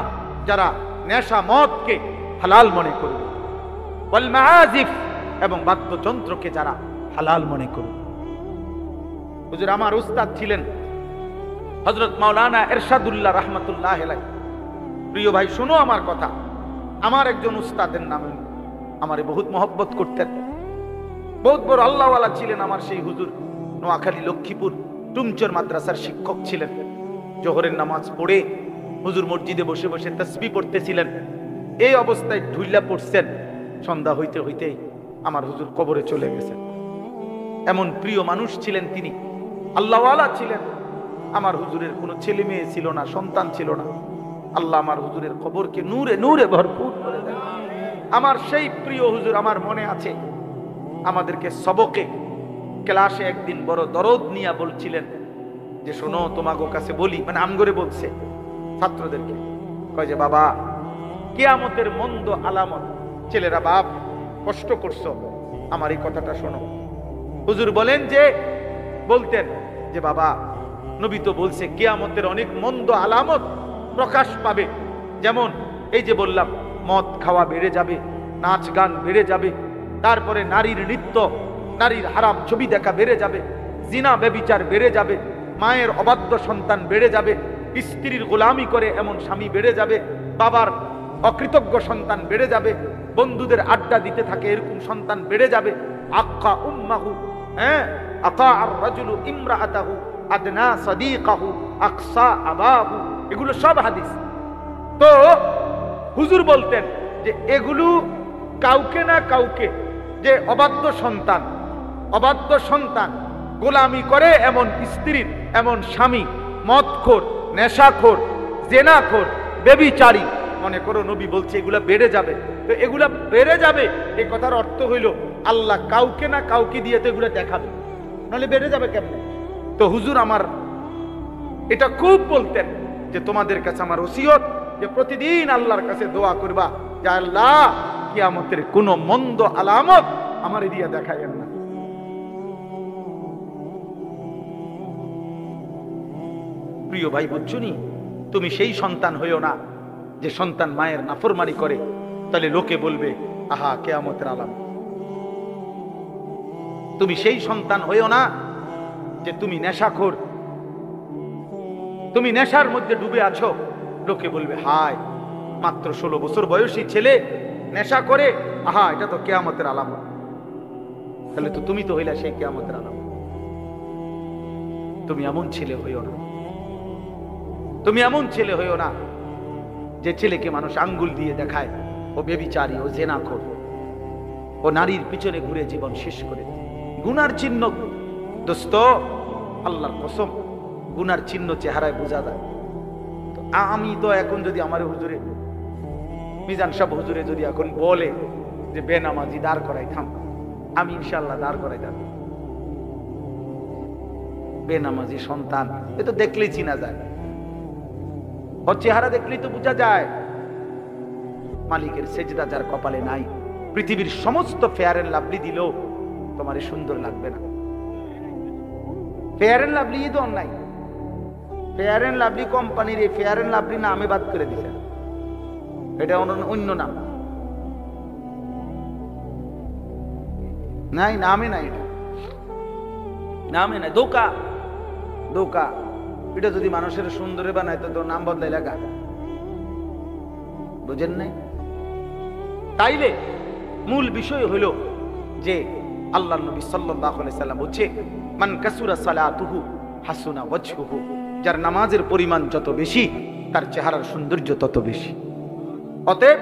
যারা নেশা মদকে হালাল মনে করবে, ওয়াল মাআজিফ এবং বাদ্যযন্ত্রকে যারা হালাল মনে করবে। হুজুর আমার উস্তাদ ছিলেন হযরত মাওলানা এরশাদুল্লাহ রাহমাতুল্লাহ আলাইহি। প্রিয় ভাই শোনো আমার কথা, আমার একজন উস্তাদের নাম, আমারে বহুত মহব্বত করতেন, বহুত বড় আল্লাহওয়ালা ছিলেন। আমার সেই হুজুর নোয়াখালী লক্ষ্মীপুর টুমচর মাদ্রাসার শিক্ষক ছিলেন। জোহরের নামাজ পড়ে হুজুর মসজিদে বসে বসে তাসবিহ পড়তেছিলেন। এই অবস্থায় ঢুইলা পড়ছেন, সন্ধ্যা হইতে হইতেই আমার হুজুর কবরে চলে গেছেন। এমন প্রিয় মানুষ ছিলেন তিনি, আল্লাহওয়ালা ছিলেন। আমার হুজুরের কোনো ছেলে মেয়ে ছিল না, সন্তান ছিল না। আল্লাহ আমার হুজুরের কবরকে নূরে নূরে ভরপুর করে দেন। আমার সেই প্রিয় হুজুর আমার মনে আছে, আমাদেরকে সবকে ক্লাসে একদিন বড় দরদ নিয়ে বলছিলেন যে শোনো তোমাগো কাছে বলি, মানে আমগরে বলছে ছাত্রদেরকে, কয় যে বাবা কিয়ামতের মন্দ আলামত, ছেলেরা বাপ কষ্ট করছো, আমার এই কথাটা শোনো। হুজুর বলেন যে বলতেন যে বাবা নবী তো বলছে কিয়ামতের অনেক মন্দ আলামত প্রকাশ পাবে, যেমন এই যে বললাম মদ খাওয়া বেড়ে যাবে, নাচ গান বেড়ে যাবে, তারপরে নারীর নৃত্য, নারীর হারাম ছবি দেখা বেড়ে যাবে, জিনা ব্যভিচার বেড়ে যাবে, মায়ের অবাধ্য সন্তান বেড়ে যাবে, স্ত্রীর গোলামি করে এমন স্বামী বেড়ে যাবে, বাবার অকৃতজ্ঞ সন্তান বেড়ে যাবে, বন্ধুদের আড্ডা দিতে থাকে এরকম সন্তান বেড়ে যাবে। আক্কা উম্মাহু, হ্যাঁ, আকা আর রাজুলু ইমরাআতাহু আদনা সাদিকাহু আকসা আবাহু, এগুলো সব হাদিস। তো হুজুর বলতেন যে এগুলো কাউকে না কাউকে, যে অবাধ্য সন্তান গোলামি করে এমন স্ত্রীর, এমন স্বামী, মদখোর, নেশাখোর, জেনাখোর, ব্যভিচারী, মনে করো নবী বলছে এগুলা বেড়ে যাবে। তো এগুলা বেড়ে যাবে এই কথার অর্থ হইল আল্লাহ কাউকে না কাউকে দিয়ে তো এগুলো দেখাবে, নাহলে বেড়ে যাবে কেমনে? তো হুজুর আমার এটা খুব বলতেন যে তোমাদের কাছে আমার ওসিয়ত যে প্রতিদিন আল্লাহর কাছে দোয়া করবা যে আল্লাহ কিয়ামতের কোন মন্দ আলামত আমার দিয়া দেখায়েন না। প্রিয় ভাই বুঝছুনি, তুমি সেই সন্তান হইও না যে সন্তান মায়ের নাফরমানি করে, তাহলে লোকে বলবে আহা কিয়ামতের আলামত। তুমি সেই সন্তান হইও না যে তুমি নেশাখোর, তুমি নেশার মধ্যে ডুবে আছো, লোকে বলবে হায় মাত্র 16 বছর বয়সী ছেলে নেশা করে, আহা এটা তো কিয়ামতের আলামত। তাহলে তো তুমি তো হইলা সেই কিয়ামতের আলামত। তুমি এমন ছেলে হইও না, তুমি এমন ছেলে হইও না যে ছেলেকে মানুষ আঙ্গুল দিয়ে দেখায় ও ব্যভিচারী, ও জেনাখোর, ও নারীর পিছনে ঘুরে জীবন শেষ করে। গুনার চিহ্ন দোস্ত, আল্লাহর কসম, গুনার চিহ্ন চেহারায় বোঝা যায়। তো আমি তো এখন যদি আমার হুজুরে মিজান সাহেব হুজুরে যদি এখন বলে যে বেনামাজি দাঁড় করাই থাম, আমি ইনশাআল্লাহ দাঁড় করাই যাব। বেনামাজি সন্তান এ তো দেখলেই চিনা যায়, ওর চেহারা দেখলেই তো বোঝা যায়। মালিকের সেজদা যার কপালে নাই, পৃথিবীর সমস্ত ফেয়ার এন্ড লাভলি দিলেও তোমার সুন্দর লাগবে না। ফেয়ার এন্ড লাভলি তো অন্যায়, ফেয়ার এন্ড লাভলি কোম্পানির এই ফেয়ার এন্ড লাভলি নামে বাদ করে দিছে, এটা অন্য নাম নাই, নামে নাই, এটা নামে নাই, ধোকা ধোকা। এটা যদি মানুষের সুন্দরে বানায় তো নাম বদলাই লাগা, বুঝেন নাই? তাইলে মূল বিষয় হইল যে আল্লাহর নবী সাল্লাল্লাহু আলাইহি সাল্লাম বলছে মান কাসুরা সালাতুহু হাসুনা ওয়াজহুহু, যার নামাজের পরিমাণ যত বেশি তার চেহারার সৌন্দর্য তত বেশি। অতএব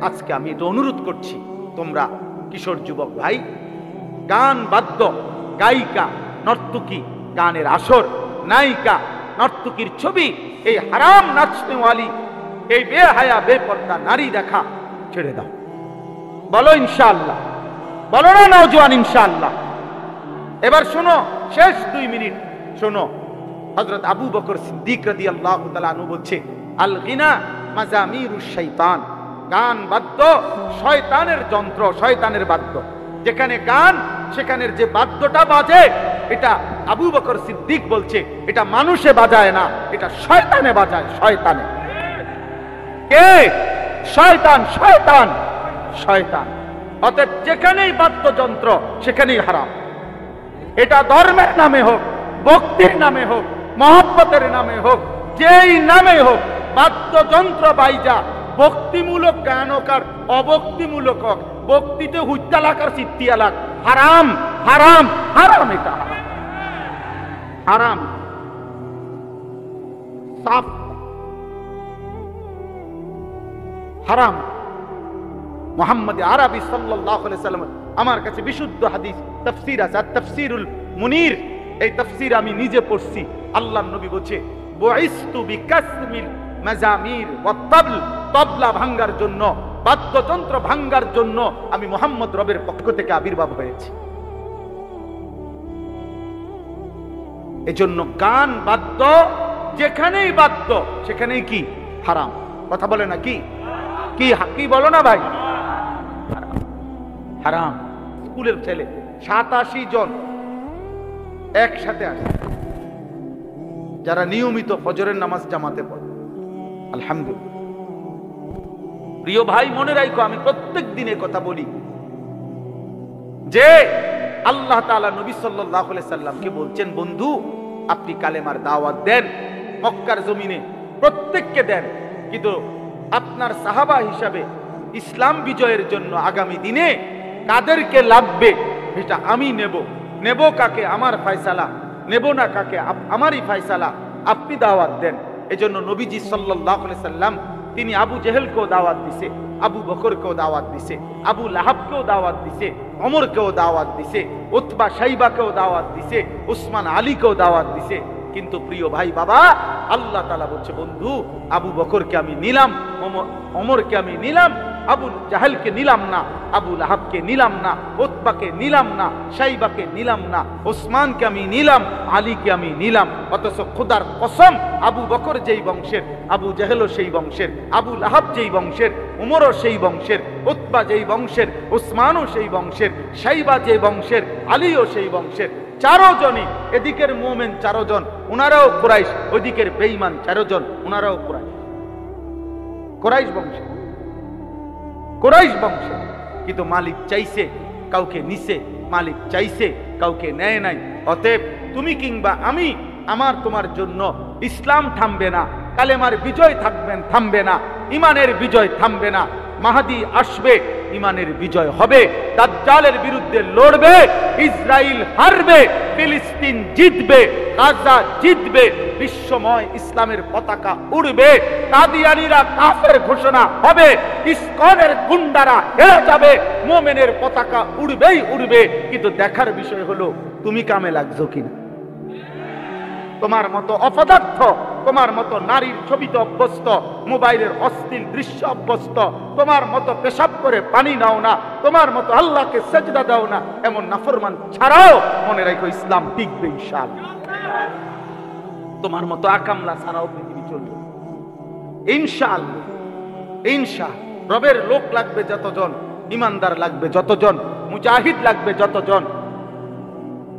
আজকে আমি এটা অনুরোধ করছি, তোমরা কিশোর যুবক ভাই, গান বাদ্য, গায়িকা, নর্তকী, গানের আসর, নায়িকা, নর্তকীর ছবি, এই হারাম নাচনেওয়ালি, এই বেহায়া বেপর্দা নারী দেখা ছেড়ে দাও। বলো ইনশাআল্লাহ, বলো না নওজোয়ান ইনশাআল্লাহ। এবার শোনো, শেষ 2 মিনিট শোনো, হযরত আবু বকর সিদ্দিক রাদিয়াল্লাহু তাআলা আনহু বলছে আল গিনা মাজামিরুশ শাইতান, গান বাদ্য শয়তানের যন্ত্র, শয়তানের বাদ্য। যেখানে গান সেখানের যে বাদ্যটা বাজে, এটা আবু বকর সিদ্দিক বলছে এটা মানুষে বাজায় না, এটা শয়তানে বাজায়। শয়তানে কে? শয়তান, শয়তান, শয়তান। অতএব যেখানেই বাদ্যযন্ত্র সেখানেই হারাম। এটা ধর্মের নামে হোক, ভক্তির নামে হোক, মহব্বতের নামে হোক, যেই নামে হোক, বাদ্যযন্ত্র বাইজা ভক্তিমূলক গান হোক আর অভক্তিমূলক হোক, ভক্তিতে হুইতালাক আর চিত্তিয়ালাক, হারাম, হারাম, হারাম। এটা হারাম, সাফ হারাম। মুহাম্মদ আরবি সাল্লাল্লাহু আলাইহি সাল্লাম আমার কাছে বিশুদ্ধ হাদিস তাফসীর আছে, তাফসীরুল মুনির। এই তাফসীর আমি নিজে পড়ছি। আল্লাহর নবী বলছে বুইস্তু বিকাসমিল মাজামির ওয়া তাবল, তবলা ভাঙ্গার জন্য, বাদ্যযন্ত্র ভাঙ্গার জন্য আমি মুহাম্মদ রবের পক্ষ থেকে আবির্ভাব হয়েছি। এজন্য গান বাদ্য যেখানেই বাদ্য সেখানেই কি হারাম। কথা বলে না কি? কি কি বলো না ভাই? হারাম। স্কুলের ছেলে 87 জন একসাথে আসে, যারা নিয়মিত ফজরের নামাজ জামাতে পড়ে। আলহামদুলিল্লাহ। প্রিয় ভাই, মনে রাখো, আমি প্রত্যেক দিনে কথা বলি যে আল্লাহ তাআলা নবী সাল্লাল্লাহু আলাইহি সাল্লামকে বলছেন, বন্ধু আপনি কালেমার দাওয়াত দেন, মক্কার জমিনে প্রত্যেককে দেন, কিন্তু আপনার সাহাবা হিসাবে ইসলাম বিজয়ের জন্য আগামী দিনে কাদেরকে লাগবে এটা আমি নেব। নেব কাকে? আমার ফয়সালা। নেব না কাকে? আমারই ফয়সালা। আপনি দাওয়াত দেন। এজন্য নবীজি সাল্লাল্লাহু আলাইহি সাল্লাম তিনি আবু জেহেলকেও দাওয়াত দিছে, আবু বকরকেও দাওয়াত দিছে, আবু লাহাবকেও দাওয়াত দিছে, ওমরকেও দাওয়াত দিছে, উতবা শাইবাকেও দাওয়াত দিছে, উসমান আলীকেও দাওয়াত দিছে। কিন্তু প্রিয় ভাই বাবা, আল্লাহ তাআলা বলছে, বন্ধু আবু বকরকে আমি নিলাম, ওমরকে আমি নিলাম, আবু জাহেলকে নিলাম না, আবু লাহাবকে নিলাম না, উতবাকে নিলাম না, শাইবাকে নিলাম না, উসমানকে আমি নিলাম, আলীকে আমি নিলাম। অথচ খোদার কসম, আবু বকর যেই বংশের, আবু জাহেলও সেই বংশের, আবু লাহাব যেই বংশের, উমরও সেই বংশের, উতবা যেই বংশের, উসমানও সেই বংশের, শাইবা যেই বংশের, আলীও সেই বংশের। 4 জনই, এদিকের মুমিন 4 জন, উনারাও কুরাইশ, ওইদিকের বেঈমান 4 জন, উনারাও কুরাইশ। কুরাইশ বংশ, কুরাইশ বংশ। কিন্তু মালিক চাইছে, কাউকে নিছে, মালিক চাইছে, কাউকে নেয় নাই। অতএব তুমি কিংবা আমি, আমার তোমার জন্য ইসলাম থামবে না, কালেমার বিজয় থামবে না, ইমানের বিজয় থামবে না। মাহদী আসবে, ইমানের বিজয় হবে, দাজ্জালের বিরুদ্ধে লড়বে, ইসরাইল হারবে, ফিলিস্তিন জিতবে, গাজা জিতবে, বিশ্বময় ইসলামের পতাকা উড়বে, কাদিয়ানীরা কাফের ঘোষণা হবে, ইসকনের গুন্ডারা হেরে যাবে, মুমিনের পতাকা উড়বেই উড়বে। কিন্তু দেখার বিষয় হলো তুমি কামে লাগছো কিনা। তোমার মতো অপদার্থ, তোমার মতো নারীর ছবিতে অভ্যস্ত, মোবাইলের অশ্লীল দৃশ্য অভ্যস্ত, তোমার মতো পেশাব করে পানি নাও না, তোমার মতো আল্লাহকে সেজদা দাও না, এমন নাফরমান ছাড়াও মনে রাখো ইসলাম টিকবে ইনশাআল্লাহ। তোমার মতো আকামলা ছাড়াও পৃথিবী চলবে ইনশাআল্লাহ। ইনশাআল্লাহ। রবের লোক লাগবে যতজন, ইমানদার লাগবে যতজন, মুজাহিদ লাগবে যতজন,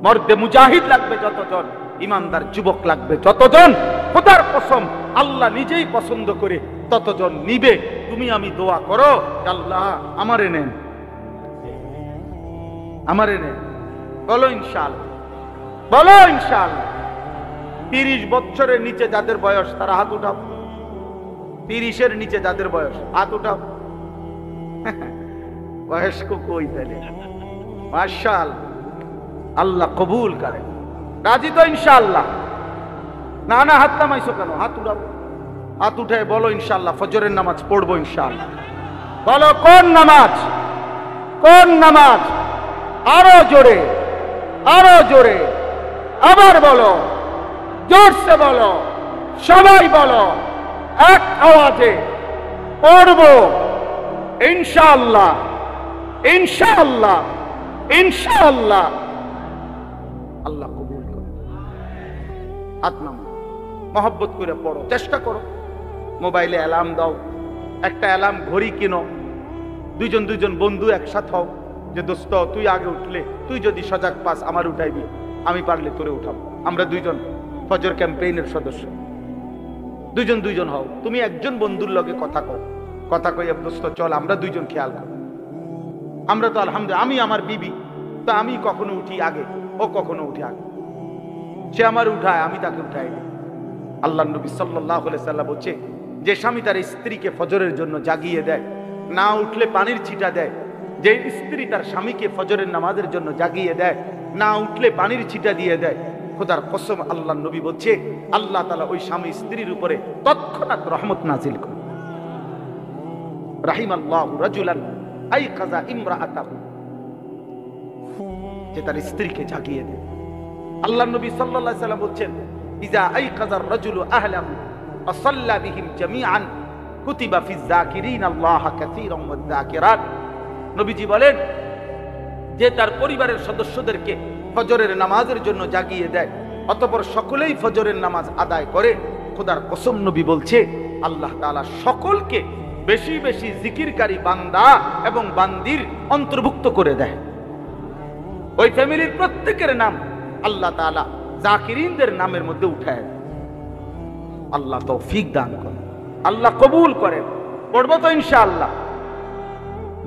মর্দে মুজাহিদ লাগবে যতজন, ইমানদার যুবক লাগবে যতজন, খোদার কসম আল্লাহ নিজেই পছন্দ করে ততজন নিবে। তুমি আমি দোয়া করো, আল্লাহ আমারে নেন, আমারে নেন। বলো ইনশাআল্লাহ, বলো ইনশাআল্লাহ। 30 বছরের নিচে যাদের বয়স তারা হাত উঠাও। 30-এর নিচে যাদের বয়স হাত উঠাও। বয়স্ক কই তাহলে? মাশাআল্লাহ, আল্লাহ কবুল করে। রাজি তো ইনশাআল্লাহ? না না, হাত নামাইছো কেন? হাত উঠাও, হাত উঠে বলো ইনশাআল্লাহ ফজরের নামাজ পড়বো ইনশাআল্লাহ। বলো কোন নামাজ? কোন নামাজ? আরো জোরে, আরো জোরে, আবার বলো, জোরসে বলো, সবাই বলো, এক আওয়াজে পড়বো ইনশাআল্লাহ, ইনশাআল্লাহ, ইনশাআল্লাহ। আল্লাহ কবুল করে। হাত নামাও, মহব্বত করে পড়ো, চেষ্টা করো। মোবাইলে অ্যালার্ম দাও, একটা অ্যালার্ম ঘড়ি কিনো, দুইজন দুইজন বন্ধু একসাথে হও, যে দোস্ত তুই আগে উঠলে, তুই যদি সজাগ পাস আমার উঠাইবি, আমি পারলে তোরে উঠাবো। আমরা দুইজন ফজর ক্যাম্পেইনের সদস্য, দুইজন দুইজন হও। তুমি একজন বন্ধুর লগে কথা কও, কথা কই দোস্ত চল আমরা দুইজন খেয়াল কর। আমরা তো আলহামদুলিল্লাহ, আমি আমার বিবি তো আমি কখনো উঠি আগে, ও কখনো উঠি আগে, সে আমার উঠায় আমি তাকে উঠাই দিই। আল্লাহ নবী সাল্লাল্লাহু আলাইহি সাল্লাম বলছে, যে স্বামী তার স্ত্রীকে ফজরের জন্য জাগিয়ে দেয়, না উঠলে পানির ছিটা দেয়, যে স্ত্রী তার স্বামীকে ফজরের নামাজের জন্য জাগিয়ে দেয়, না উঠলে পানির ছিটা দিয়ে দেয়, খোদার কসম আল্লাহ নবী বলছে আল্লাহ তাআলা ওই স্বামী স্ত্রীর উপরে তৎক্ষণাৎ রহমত নাজিল করে। রাহিমাল্লাহু রাজুলান আইকাযা ইমরাআতাহু, যে তার স্ত্রীকে জাগিয়ে দেয়। আল্লাহ নবী সাল্লাল্লাহু আলাইহি সাল্লাম বলছেন, ইযা আইকাযার রাজুলু আহলাহু ফাসাল্লা বিহিম জামিআন কুতিবা ফিজ যাকিরিন আল্লাহ কাসীরান ওয়াজ যাকিরাত। নবীজি বলেন, যে তার পরিবারের সদস্যদেরকে ফজরের নামাজের জন্য জাগিয়ে দেয়, অতঃপর সকলেই ফজরের নামাজ আদায় করে, খোদার কসম নবী বলছে আল্লাহ তাআলা সকলকে বেশি বেশি জিকিরকারী বান্দা এবং বান্দির অন্তর্ভুক্ত করে দেয়। ওই ফ্যামিলির প্রত্যেকের নাম আল্লাহ তাআলা জাকিরিনদের নামের মধ্যে উঠায়। আল্লাহ তৌফিক দান করেন, আল্লাহ কবুল করেন। পড়বো তো ইনশাআল্লাহ।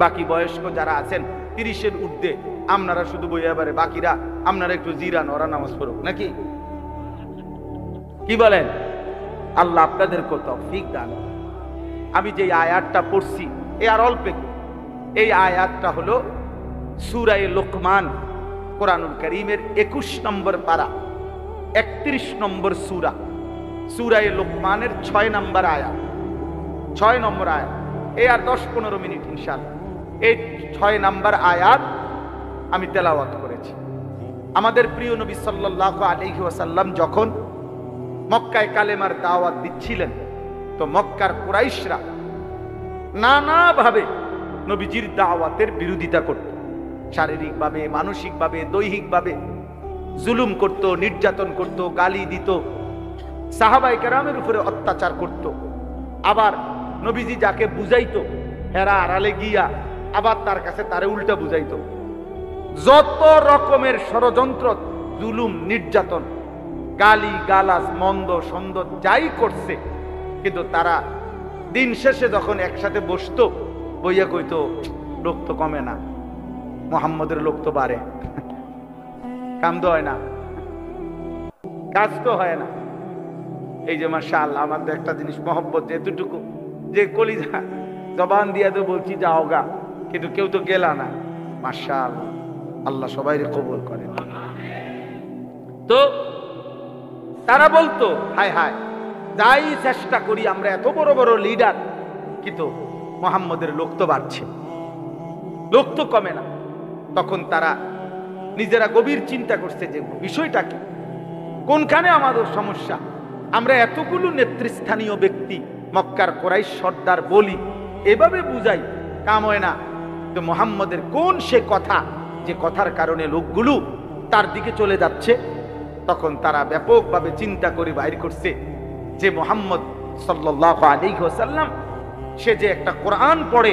বাকি বয়স্ক যারা আছেন 30-এর ঊর্ধ্বে, আপনারা শুধু বইয়া পারে, বাকিরা আপনারা একটু জিরান, ওরা নামাজ পড়ুক নাকি, কি বলেন? আল্লাহ আপনাদেরকে তৌফিক দান। আমি যে আয়াতটা পড়ছি এ আর অল্প, এই আয়াতটা হলো সূরা লোকমান, কোরআনুল কারীমের 21 নম্বর পারা, 31 নম্বর সূরা, সূরা লোকমানের 6 নম্বর আয়াত, 6 নম্বর আয়াত। এই আর 10-15 মিনিট ইনশাআল্লাহ এই 6 নম্বর আয়াত আমি তেলাওয়াত করেছি। আমাদের প্রিয় নবী সাল্লাল্লাহু আলাইহি ওয়াসাল্লাম যখন মক্কায় কালেমার দাওয়াত দিচ্ছিলেন, তো মক্কার কুরাইশরা নানাভাবে নবীজির দাওয়াতের বিরোধিতা করত। শারীরিকভাবে, মানসিকভাবে, দৈহিকভাবে জুলুম করত, নির্যাতন করত, গালি দিত, সাহাবায়ে কেরামের উপরে অত্যাচার করত। আবার নবীজি যাকে বুঝাইতো হেরা আড়ালে গিয়া আবার তার কাছে তারে উল্টা বুঝাইতো। যত রকমের ষড়যন্ত্র, জুলুম, নির্যাতন, গালি গালাজ, মন্দ সন্দ যাই করছে, কিন্তু তারা দিন শেষে যখন একসাথে বসতো, বইয়া কইতো লোক তো কমে না, মুহাম্মদের লোক তো বাড়ে, কাম তো হয় না, কাজ তো হয় না। এই যে মাশাআল্লাহ, আমাদের একটা জিনিস মহব্বত এতটুকু, যে কলিজা জবান দিয়া তো বলছি যাও গা, কিন্তু কেউ তো গেলা না। মাশাআল্লাহ, আল্লাহ সবাইকে কবুল করে। তো তারা বলতো হায় হায়, যাই চেষ্টা করি আমরা, এত বড় বড় লিডার, কিন্তু মুহাম্মদের লোক তো বাড়ছে, লোক তো কমে না। তখন তারা নিজেরা গভীর চিন্তা করছে যে বিষয়টা কি, কোনখানে আমাদের সমস্যা। আমরা এতগুলো নেতৃস্থানীয় ব্যক্তি, মক্কার কুরাইশ সর্দার বলি, এভাবে বুঝাই, কাম হয় না। তো মুহাম্মদের কোন সে কথা, যে কথার কারণে লোকগুলো তার দিকে চলে যাচ্ছে। তখন তারা ব্যাপকভাবে চিন্তা করে বাইর করছে যে মুহাম্মদ সাল্লাল্লাহু আলাইহি ওয়াসাল্লাম সে যে একটা কোরআন পড়ে,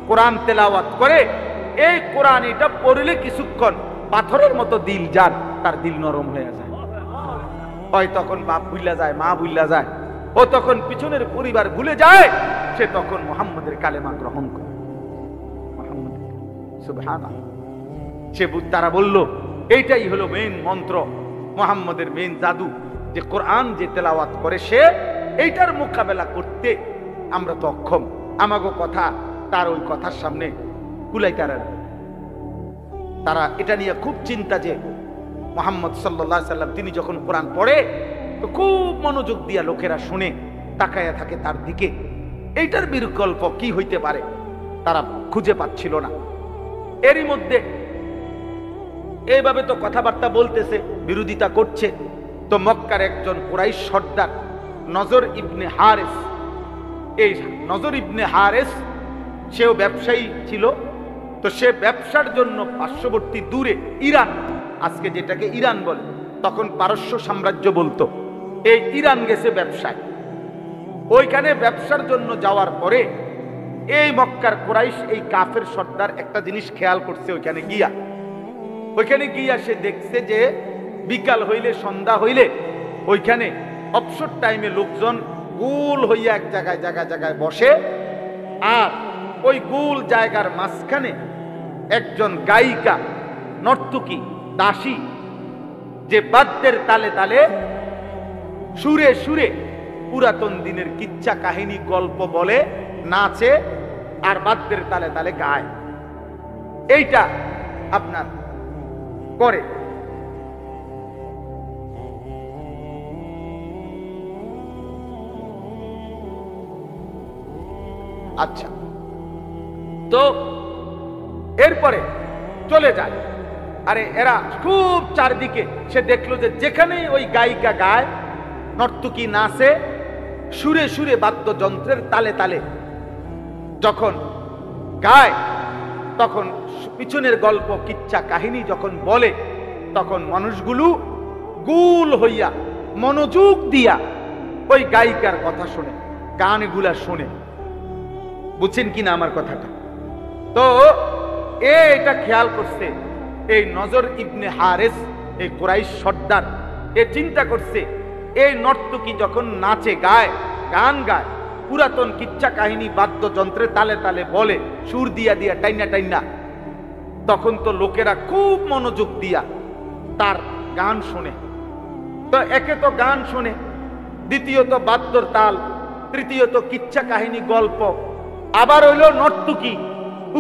কোরআন তেলাওয়াত করে, এই কোরআন এটা পড়লে কিছুক্ষণ পাথরের মতো দিল যার, তার দিল নরম হয়ে যায়। হয় তখন বাপ ভুলে যায়, মা ভুলে যায়, ও তখন পিছনের পরিবার ভুলে যায়, সে তখন মুহাম্মদের কালেমা গ্রহণ করে। সুবহানাল্লাহ। তারা বলল এইটাই হলো মেইন মন্ত্র, মুহাম্মদের মেইন জাদু, যে কোরআন যে তেলাওয়াত করে সে এইটার মোকাবেলা করতে আমরা তো অক্ষম, আমাগো কথা তার ওই কথার সামনে কুলাইতে পারে না। তারা এটা নিয়ে খুব চিন্তা যে মুহাম্মদ সাল্লাল্লাহু আলাইহি সাল্লাম তিনি যখন কোরআন পড়ে তো খুব মনোযোগ দিয়া লোকেরা শুনে তাকায়া থাকে তার দিকে, এইটার বিকল্প কি হইতে পারে তারা খুঁজে পাচ্ছিল না। এরই মধ্যে এইভাবে তো কথাবার্তা বলতেছে, বিরোধিতা করছে। তো মক্কার একজন কুরাইশ সর্দার নজর ইবনে হারেস, এই নজর ইবনে হারেস সেও ব্যবসায়ী ছিল। তো সে ব্যবসার জন্য পার্শ্ববর্তী দূরে ইরান, আজকে যেটাকে ইরান বলে, তখন পারস্য সাম্রাজ্য বলতো, এই ইরান গেছে ব্যবসায়। ওইখানে ব্যবসার জন্য যাওয়ার পরে এই মক্কার কুরাইশ এই কাফের সর্দার একটা জিনিস খেয়াল করছে। ওইখানে গিয়া সে দেখছে যে বিকাল হইলে, সন্ধ্যা হইলে ওইখানে অবসর টাইমে লোকজন গোল হইয়া এক জায়গায় বসে, আর ওই গোল জায়গার মাঝখানে একজন গায়িকা, নর্তকী, দাসী, যে বাদ্যের তালে তালে সুরে সুরে পুরাতন দিনের কিচ্ছা কাহিনী গল্প বলে, নাচে আর বাদ্যের তালে তালে গায়। এইটা আপনার করে। আচ্ছা, তো এরপরে চলে যায়। আরে এরা খুব চারদিকে, সে দেখলো যে যেখানে ওই গায়িকা গায়, নর্তকী নাচে, সুরে সুরে বাদ্যযন্ত্রের তালে তালে যখন গায়, তখন পিছনের গল্প কিচ্ছা কাহিনী যখন বলে, তখন মানুষগুলো গোল হইয়া মনোযোগ দিয়া ওই গায়িকার কথা শুনে, গানগুলা শুনে। বুঝছেন কিনা আমার কথাটা? তো এটা খেয়াল করছে এই নজর ইবনে হারেস, এই কুরাইশ সর্দার, এ চিন্তা করছে এই নর্তকী যখন নাচে, গায়, গান গায়, পুরাতন কিচ্ছা কাহিনী বাদ্যযন্ত্রে তালে তালে বলে, সুর দিয়া দিয়া টাইনা টাইনা, তখন তো লোকেরা খুব মনোযোগ দিয়া তার গান শুনে। তো একে তো গান শুনে, দ্বিতীয়ত বাদ্যর তাল, তৃতীয়ত কিচ্ছা কাহিনী গল্প, আবার হইল নর্তকী,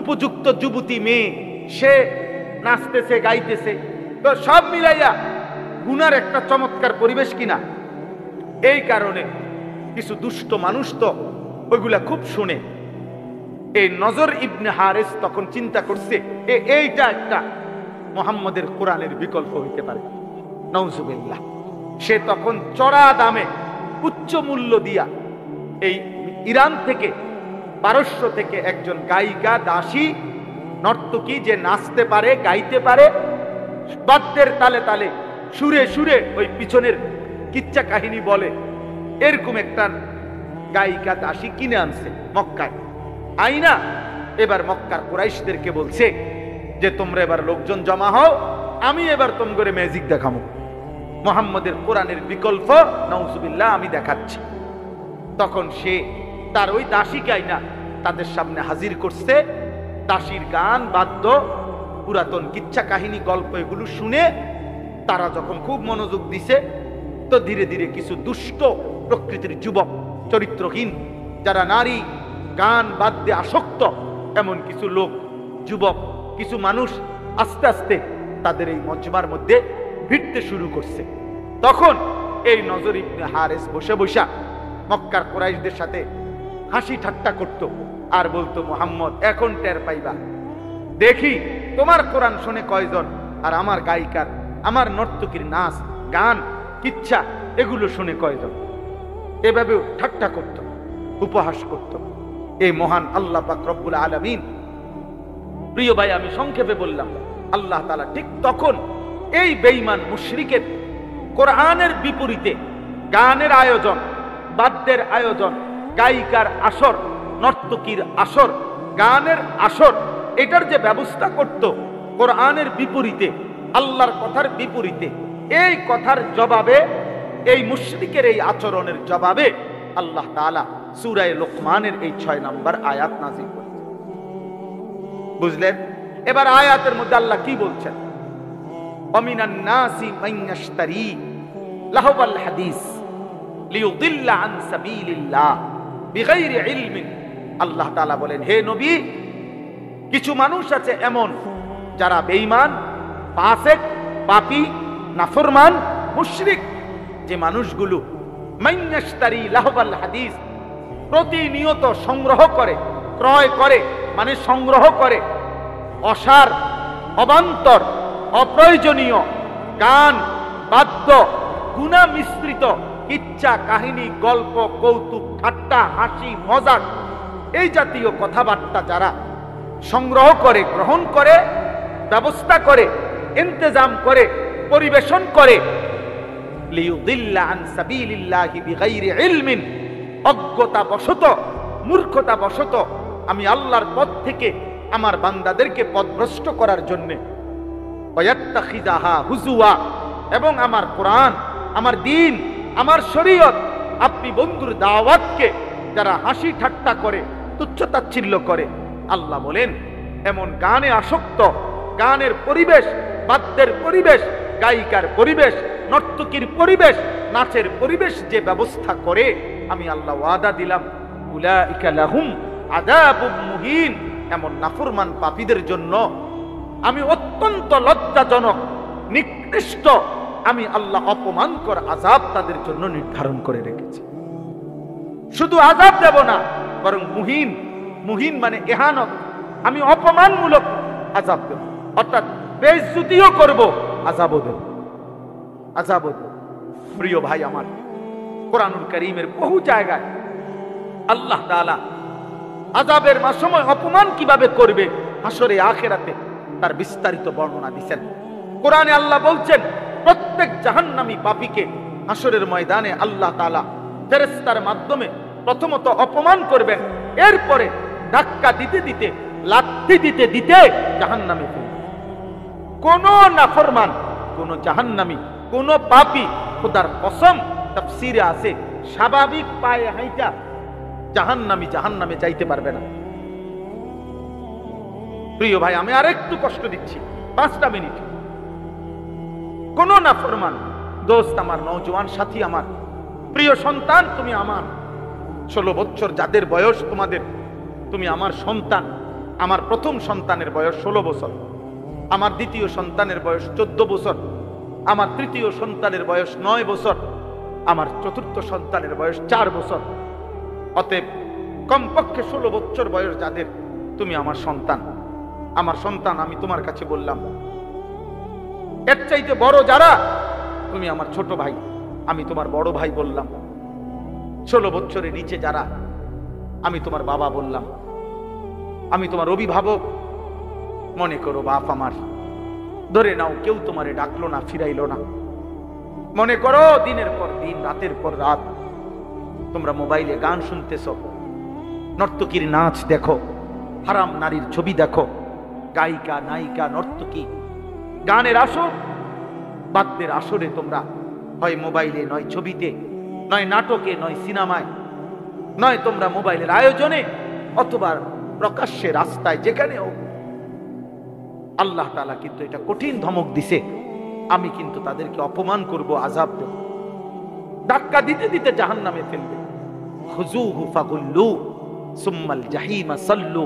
উপযুক্ত যুবতী মেয়ে, সে নাচতেছে, গাইতেছে। তো সব মিলাইয়া গুনার একটা চমৎকার পরিবেশ কিনা। এই কারণে কিছু দুষ্ট মানুষ তো ওইগুলা খুব শুনে। এই নজর ইবনে হারেস তখন চিন্তা করছে এইটা একটা মুহাম্মদের কোরআনের বিকল্প হইতে পারে। নাউজুবিল্লাহ। সে তখন চড়া দামে, উচ্চ মূল্য দিয়া এই ইরান থেকে, পারস্য থেকে একজন গায়িকা, দাসী, নর্তকী, যে নাচতে পারে, গাইতে পারে, বাদ্যের তালে তালে সুরে সুরে ওই পিছনের কিচ্ছা কাহিনী বলে, এরকম একটা গায়িকা, দাসী কিনে আনছে মক্কায়। আইনা এবার মক্কার কুরাইশদেরকে বলছে যে তোমরা এবার লোকজন জমা হও, আমি এবার তোমরা ম্যাজিক দেখাবো, মুহাম্মদের কোরআনের বিকল্প, নাউজুবিল্লাহ, আমি দেখাচ্ছি। তখন সে তার ওই দাসীকে আইনা তাদের সামনে হাজির করছে। দাসীর গান, বাদ্য, পুরাতন কিচ্ছা কাহিনী গল্প এগুলো শুনে তারা যখন খুব মনোযোগ দিছে, তো ধীরে ধীরে কিছু দুষ্ট প্রকৃতির যুবক, চরিত্রহীন, যারা নারী গান বাদ্যে আসক্ত, এমন কিছু লোক, যুবক, কিছু মানুষ আস্তে আস্তে তাদের এই মজমার মধ্যে ভিড়তে শুরু করছে। তখন এই নজর ইবনে হারেস বসে বসা মক্কার কুরাইশদের সাথে হাসি ঠাট্টা করত আর বলতো, মুহাম্মদ এখন টের পাইবা, দেখি তোমার কোরআন শুনে কয়জন, আর আমার গায়িকার, আমার নর্তকীর নাচ, গান, কিচ্ছা এগুলো শুনে কয়জন। এভাবে ঠাট্টা করত, উপহাস করত এই মহান আল্লাহ পাক রব্বুল আলামিন। প্রিয় ভাই, আমি সংক্ষেপে বললাম, আল্লাহ তাআলা ঠিক তখন এই বেঈমান মুশরিকের কোরআনের বিপরীতে গানের আয়োজন, বাদ্যের আয়োজন, গায়িকার আসর, নর্তকীর আসর, গানের আসর, এটার যে ব্যবস্থা করত কোরআনের বিপরীতে, আল্লাহর কথার বিপরীতে, এই কথার জবাবে, এই মুশরিকের এই আচরণের জবাবে আল্লাহ তাআলা সূরা লুকমানের এই 6 নম্বর আয়াত নাযিল করেছেন। বুঝলেন? এবার আয়াতের মধ্যে আল্লাহ কি বলছেন? ওয়ামিনান নাসি মান ইয়াশতারি লাহওয়াল হাদিস লিয়ুদিল্লা আন সাবিলিল্লাহ বিগাইরি ইলমিন। আল্লাহ তাআলা বলেন, হে নবী, কিছু মানুষ আছে এমন যারা বেঈমান, ফাসিক, পাপী, নাফরমান, মুশরিক, যে মানুষগুলো মান ইয়াশতারি লাহওয়াল হাদিস, প্রতিনিয়ত সংগ্রহ করে, ক্রয় করে, মানে সংগ্রহ করে অসার, অবান্তর, অপ্রয়োজনীয় গান, বাদ্য, গুনাহ মিশ্রিত কিচ্ছা কাহিনী, গল্প, কৌতুক, ঠাট্টা, হাসি, মজাক, এই জাতীয় কথাবার্তা যারা সংগ্রহ করে, গ্রহণ করে, ব্যবস্থা করে, ইন্তজাম করে, পরিবেশন করে, লিয়ুদিল্লা আন সাবিলিল্লাহি বিগাইরি ইলমিন, অজ্ঞতা বশত, মূর্খতা বশত আমি আল্লাহর পথ থেকে আমার বান্দাদেরকে পথভ্রষ্ট করার জন্য ওয়াত্তাখিযাহা হুজুয়া, এবং আমার কোরআন, আমার দ্বীন, আমার শরীয়ত, আপনি বন্ধুর দাওয়াতকে যারা হাসি ঠাট্টা করে, তুচ্ছতাচ্ছিল্য করে, আল্লাহ বলেন এমন গানে আসক্ত, গানের পরিবেশ, বাদ্যের পরিবেশ, গায়িকার পরিবেশ, নর্তকীর পরিবেশ, নাচের পরিবেশ যে ব্যবস্থা করে, আমি আল্লাহ ওয়াদা দিলাম উলাইকা লাহুম আযাবুম মুহিন, এমন নাফরমান পাপীদের জন্য আমি অত্যন্ত লজ্জাজনক, নিকৃষ্ট, আমি আল্লাহ অপমানকর আযাব তাদের জন্য নির্ধারণ করে রেখেছি। শুধু আযাব দেব না, বরং মুহিন, মুহিন মানে ইহানত, আমি অপমানমূলক আযাব দেব, অর্থাৎ বেইজ্জতিও করব, আযাবও দেব, আযাবও দেব। প্রিয় ভাই আমার, কোরআনুল কারীমের বহু জায়গায় আল্লাহ তাআলা আযাবের সময় অপমান কিভাবে করবে হাসরে আখিরাতে তার বিস্তারিত বর্ণনা দিয়েছেন। কোরআনে আল্লাহ বলছেন প্রত্যেক জাহান্নামী পাপীকে হাসরের ময়দানে আল্লাহ তাআলা ফেরেশতার মাধ্যমে প্রথমত অপমান করবেন, এরপরে ধাক্কা দিতে দিতে, লাথি দিতে দিতে জাহান্নামে ফেলবেন। কোন নাফরমান, কোন জাহান্নামী, কোন পাপী, খোদার কসম তাফসীরে আছে স্বাভাবিক পায়ে হাইটা জাহান্নামী জাহান্নামে যাইতে পারবে না। প্রিয় ভাই, আমি আরেকটু কষ্ট দিচ্ছি, 5টা মিনিট। কোন নাফরমান দোস্ত আমার, নওজোয়ান সাথী আমার, প্রিয় সন্তান, তুমি আমার, 16 বছর যাদের বয়স তোমাদের, তুমি আমার সন্তান। আমার প্রথম সন্তানের বয়স 16 বছর, আমার দ্বিতীয় সন্তানের বয়স 14 বছর, আমার তৃতীয় সন্তানের বয়স 9 বছর, আমার চতুর্থ সন্তানের বয়স 4 বছর। অতএব কমপক্ষে 16 বছর বয়স যাদের, তুমি আমার সন্তান। আমার সন্তান, আমি তোমার কাছে বললাম। এর চাইতে বড় যারা, তুমি আমার ছোট ভাই, আমি তোমার বড় ভাই বললাম। 16 বছরের নিচে যারা, আমি তোমার বাবা বললাম, আমি তোমার অভিভাবক। মনে করো বাপ আমার, ধরে নাও কেউ তোমারে ডাকলো না, ফিরাইলো না। মনে করো দিনের পর দিন, রাতের পর রাত তোমরা মোবাইলে গান শুনতেছ, নর্তকীর নাচ দেখো, হারাম নারীর ছবি দেখো, গায়িকা, নায়িকা, নর্তকী, গানের আসর, বাদ্যের আসরে তোমরা হয় মোবাইলে, নয় ছবিতে, নয় নাটকে, নয় সিনেমায়, নয় তোমরা মোবাইলের আয়োজনে, অথবা প্রকাশ্যে রাস্তায়, যেখানেও। আল্লাহ তাআলা কিন্তু এটা কঠিন ধমক দিছে, আমি কিন্তু তাদেরকে অপমান করব, আযাব দেব, ধাক্কা দিতে দিতে জাহান্নামে ফেলবে। খুযুহু ফাগুল্লু সুম্মাল জাহিমা সাল্লু।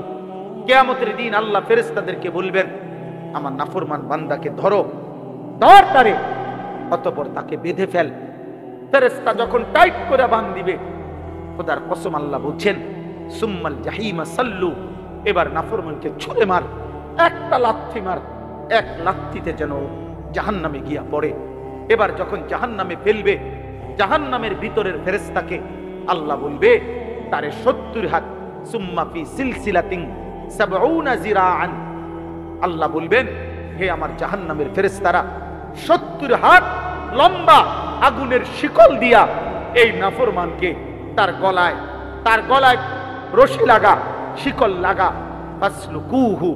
কিয়ামতের দিন আল্লাহ ফেরেশতাদেরকে বলবেন, আমার নাফরমান বান্দাকে ধরো, ধর তারে, অতঃপর তাকে বেঁধে ফেল। ফেরেশতা যখন টাইট করে বাঁধ দিবে, খোদার কসম আল্লাহ বলছেন সুম্মাল জাহিমা সাল্লু, এবার নাফরমানকে ছুঁড়ে মার, একটা লাথি মার, এক লাথিতে যেন জাহান্নামে গিয়া পড়ে। এবার যখন জাহান্নামে ফেলবে, জাহান্নামের ভিতরের ফেরেশতাকে আল্লাহ বলবে তারে 70 হাত, সুম্মা ফি সিলসিলাতিন 70 জিরাআন। আল্লাহ বলবেন, হে আমার জাহান্নামের ফেরেশতারা, 70 হাত লম্বা আগুনের শিকল দিয়া এই নাফরমানকে তার গলায় রশি লাগা, শিকল লাগা, ফাসলুকুহু,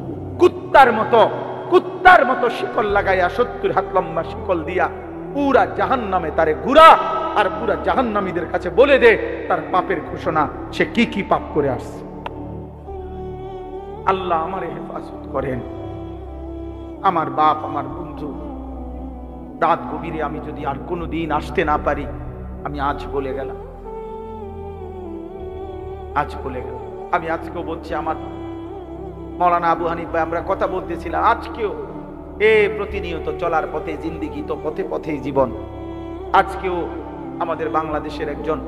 কুত্তার মতো শিকল লাগাইয়া 70 হাত লম্বা শিকল দিয়া পুরা জাহান্নামে তারে ঘুরা, আর পুরা জাহান্নামীদের কাছে বলে দে তার পাপের ঘোষণা, সে কি কি পাপ করে আসছে। আল্লাহ আমারে হেফাজত করেন। আমার বাপ, আমার বন্ধু, রাত গভীরে আমি যদি আর কোনোদিন আসতে না পারি, আমি আজ বলে গেলাম, আজ বলে গেলাম। আমি আজকেও বলছি, আমার মৌলানা আবু হানিফ ভাই, আমরা কথা বলতেছিলাম, আজকেও প্রতিনিয়ত চলার পথে জিন্দিগি, তো পথে পথেই জীবন। আজকেও আমাদের বাংলাদেশের একজন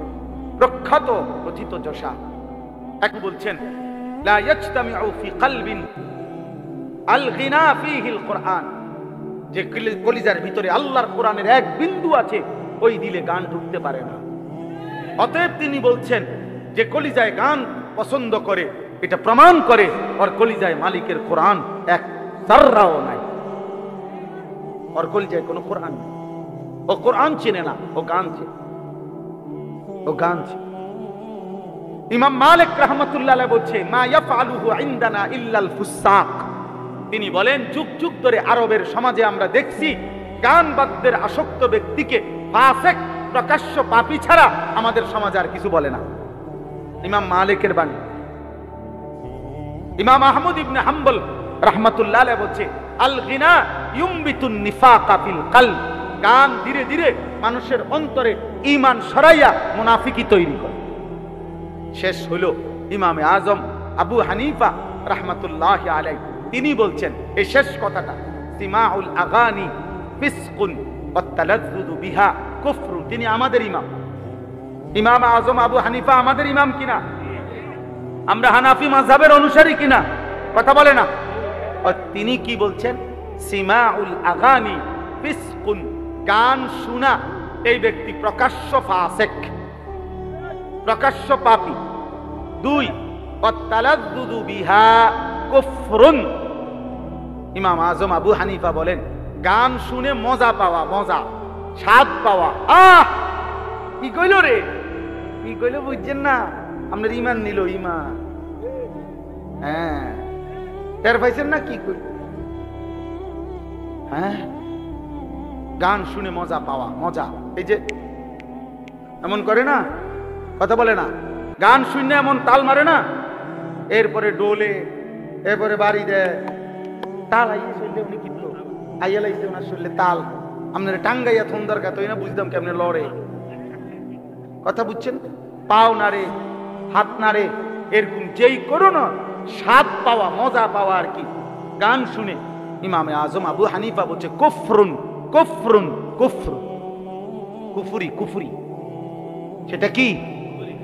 প্রখ্যাত প্রথিতযশা এক বলছেন, লা ইয়াজতামিউ ফি কলবিন আল গিনা ফীহিল কুরআন, যে কলিজার ভিতরে আল্লাহর কোরআনের এক বিন্দু আছে, ওই দিলে গান ঢুকতে পারে না। অতএব তিনি বলছেন, যে কলিজায় গান পছন্দ করে, এটা প্রমাণ করে ওর কলিজায় মালিকের কোরআন এক যাররাও নাই, ওর কলিজায় কোনো কোরআন নেই। ও কোরআন চেনে না, ও গান চেনে, ও গান চেনে। ইমাম মালিক রাহমাতুল্লাহ আলাইহি বলছে মা ইয়াফআলুহু ইনদানা ইল্লাল ফুসাক। তিনি বলেন যুগ যুগ ধরে আরবের সমাজে আমরা দেখছি গান বাদ্যের আসক্ত ব্যক্তিকে ফাসিক, প্রকাশ্য পাপী ছাড়া আমাদের সমাজ আর কিছু বলে না। ইমাম মালিকের বাণী। ইমাম আহমদ ইবনে হাম্বল রাহমাতুল্লাহ আলাইহি বলছে আল গিনা ইউমবিতুন নিফাকা ফিল কলব। গান ধীরে ধীরে মানুষের অন্তরে ঈমান সরাইয়া মুনাফিকি তৈরি করে। শেষ হলো ইমামে আজম আবু হানিফা রাহমাতুল্লাহি আলাইহি, তিনি বলছেন এই শেষ কথাটা, সিমাউল আগানি ফিসকুন ওয়াত তালাজ্জুযু বিহা কুফর। তিনি আমাদের ইমাম। ইমাম আজম আবু হানিফা আমাদের ইমাম কিনা? আমরা হানাফি মাযহাবের অনুসারী কিনা? কথা বলে না। তিনি কি বলছেন? সিমাউল আগানি ফিসকুন, গান শোনা এই ব্যক্তি প্রকাশ্য ফাসিক, প্রকাশ্য পাপী। 2 ওয়াতালাজ্জুযু বিহা কুফরুন। ইমাম আজম আবু হানিফা বলেন গান শুনে মজা পাওয়া, মজা স্বাদ পাওয়া, কি কইল রে, কি কইল বুঝছেন না? আপনার ঈমান নিল, ঈমান। হ্যাঁ, টের পাইছেন না কি কইল? হ্যাঁ, গান শুনে মজা পাওয়া, মজা। এই যে এমন করে না, কথা বলে না, গান শুনে এমন তাল মারে না, এরপরে ডোলে, এরপরে বাড়ি দেয় তাল। আইয়ে শুনলে উনি কিন্তু আইয়া লাইছে ওনার শুনলে তাল, আপনার টাঙ্গাইয়া থন্দার কাত না, বুঝতাম কেমনে লড়ে। কথা বুঝছেন? পাও নারে, হাত নারে, এরকম যেই করো না, স্বাদ পাওয়া, মজা পাওয়া আর কি গান শুনে। ইমামে আজম আবু হানিফা বলছে কুফরুন, কুফরুন, কুফর, কুফরি, কুফরি। সেটা কি?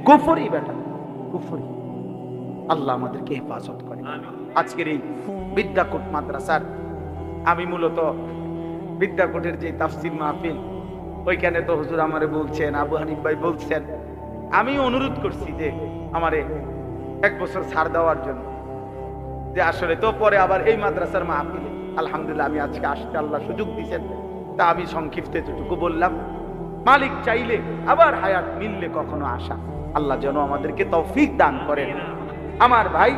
কুফরি বেটা, কুফরি। আল্লাহ আমাদেরকে হেফাজত করে। আজকের এই বিদ্যাকূট মাদ্রাসার, আমি মূলত বিদ্যাকূটের যে তাফসীর মাহফিল, ওইখানে তো হুজুর আমারে বলছেন, আবু হানিফ ভাই বলছেন, আমি অনুরোধ করছি যে আমারে 1 বছর ছাড় দেওয়ার জন্য, যে আসলে তো পরে আবার এই মাদ্রাসার মাহফিলে আলহামদুলিল্লাহ আমি আজকে আসতে আল্লাহ সুযোগ দিয়েছেন। তা আমি সংক্ষিপ্ত যেটুকু বললাম, মালিক চাইলে আবার হায়াত মিললে কখনো আসা, আল্লাহ যেন আমাদেরকে তৌফিক দান করেন। আমার ভাই,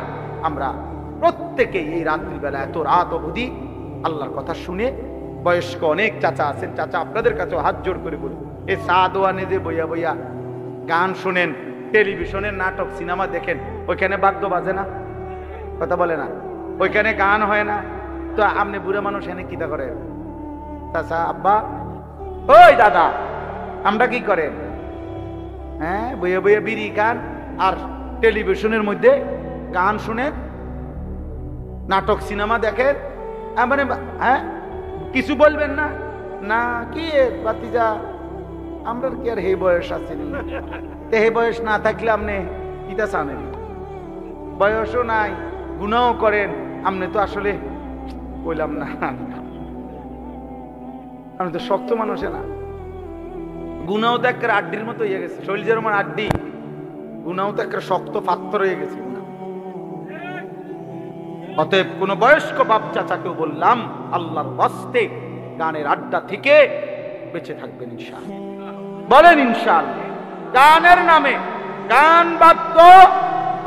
আমরা প্রত্যেকেই এই রাত্রিবেলা এত রাত অবধি আল্লাহর কথা শুনে, বয়স্ক অনেক চাচা আছেন, চাচা আপনাদের কাছেও হাত জোড় করে বলি, এই সাদওয়ানে যে বইয়া বইয়া গান শুনেন, টেলিভিশনের নাটক সিনেমা দেখেন, ওইখানে বাদ্য বাজে না, কথা বলে না, ওইখানে গান হয় না, তো আপনি বুড়া মানুষ এনে কিতা করে? চাচা, আব্বা, ওই দাদা, আমরা কি করেন? হ্যাঁ, বইয়ে বইয়ে বিড়ি গান আর টেলিভিশনের মধ্যে গান শুনে, নাটক সিনেমা দেখেন, মানে হ্যাঁ, কিছু বলবেন না? না কি বাতিজা, আমরা কি আর হে বয়স আছে? হে বয়স না থাকলে আপনি কিতা জানেন? বয়সও নাই, গুনাও করেন, আপনি তো আসলে বললাম না, আমি তো শক্ত মানুষে না, গুনাও তো একটা আড্ডির মতো হয়ে গেছে, শরীর যেরকম আড্ডি, গুনাও তো একটা শক্ত পাথর হয়ে গেছে। অতএব কোন বয়স্ক বাপ চাচাকেও বললাম, আল্লাহর ওয়াস্তে গানের আড্ডা থেকে বেঁচে থাকবেন ইনশাআল্লাহ। বলেন ইনশাআল্লাহ। গানের নামে, গান বাদ্য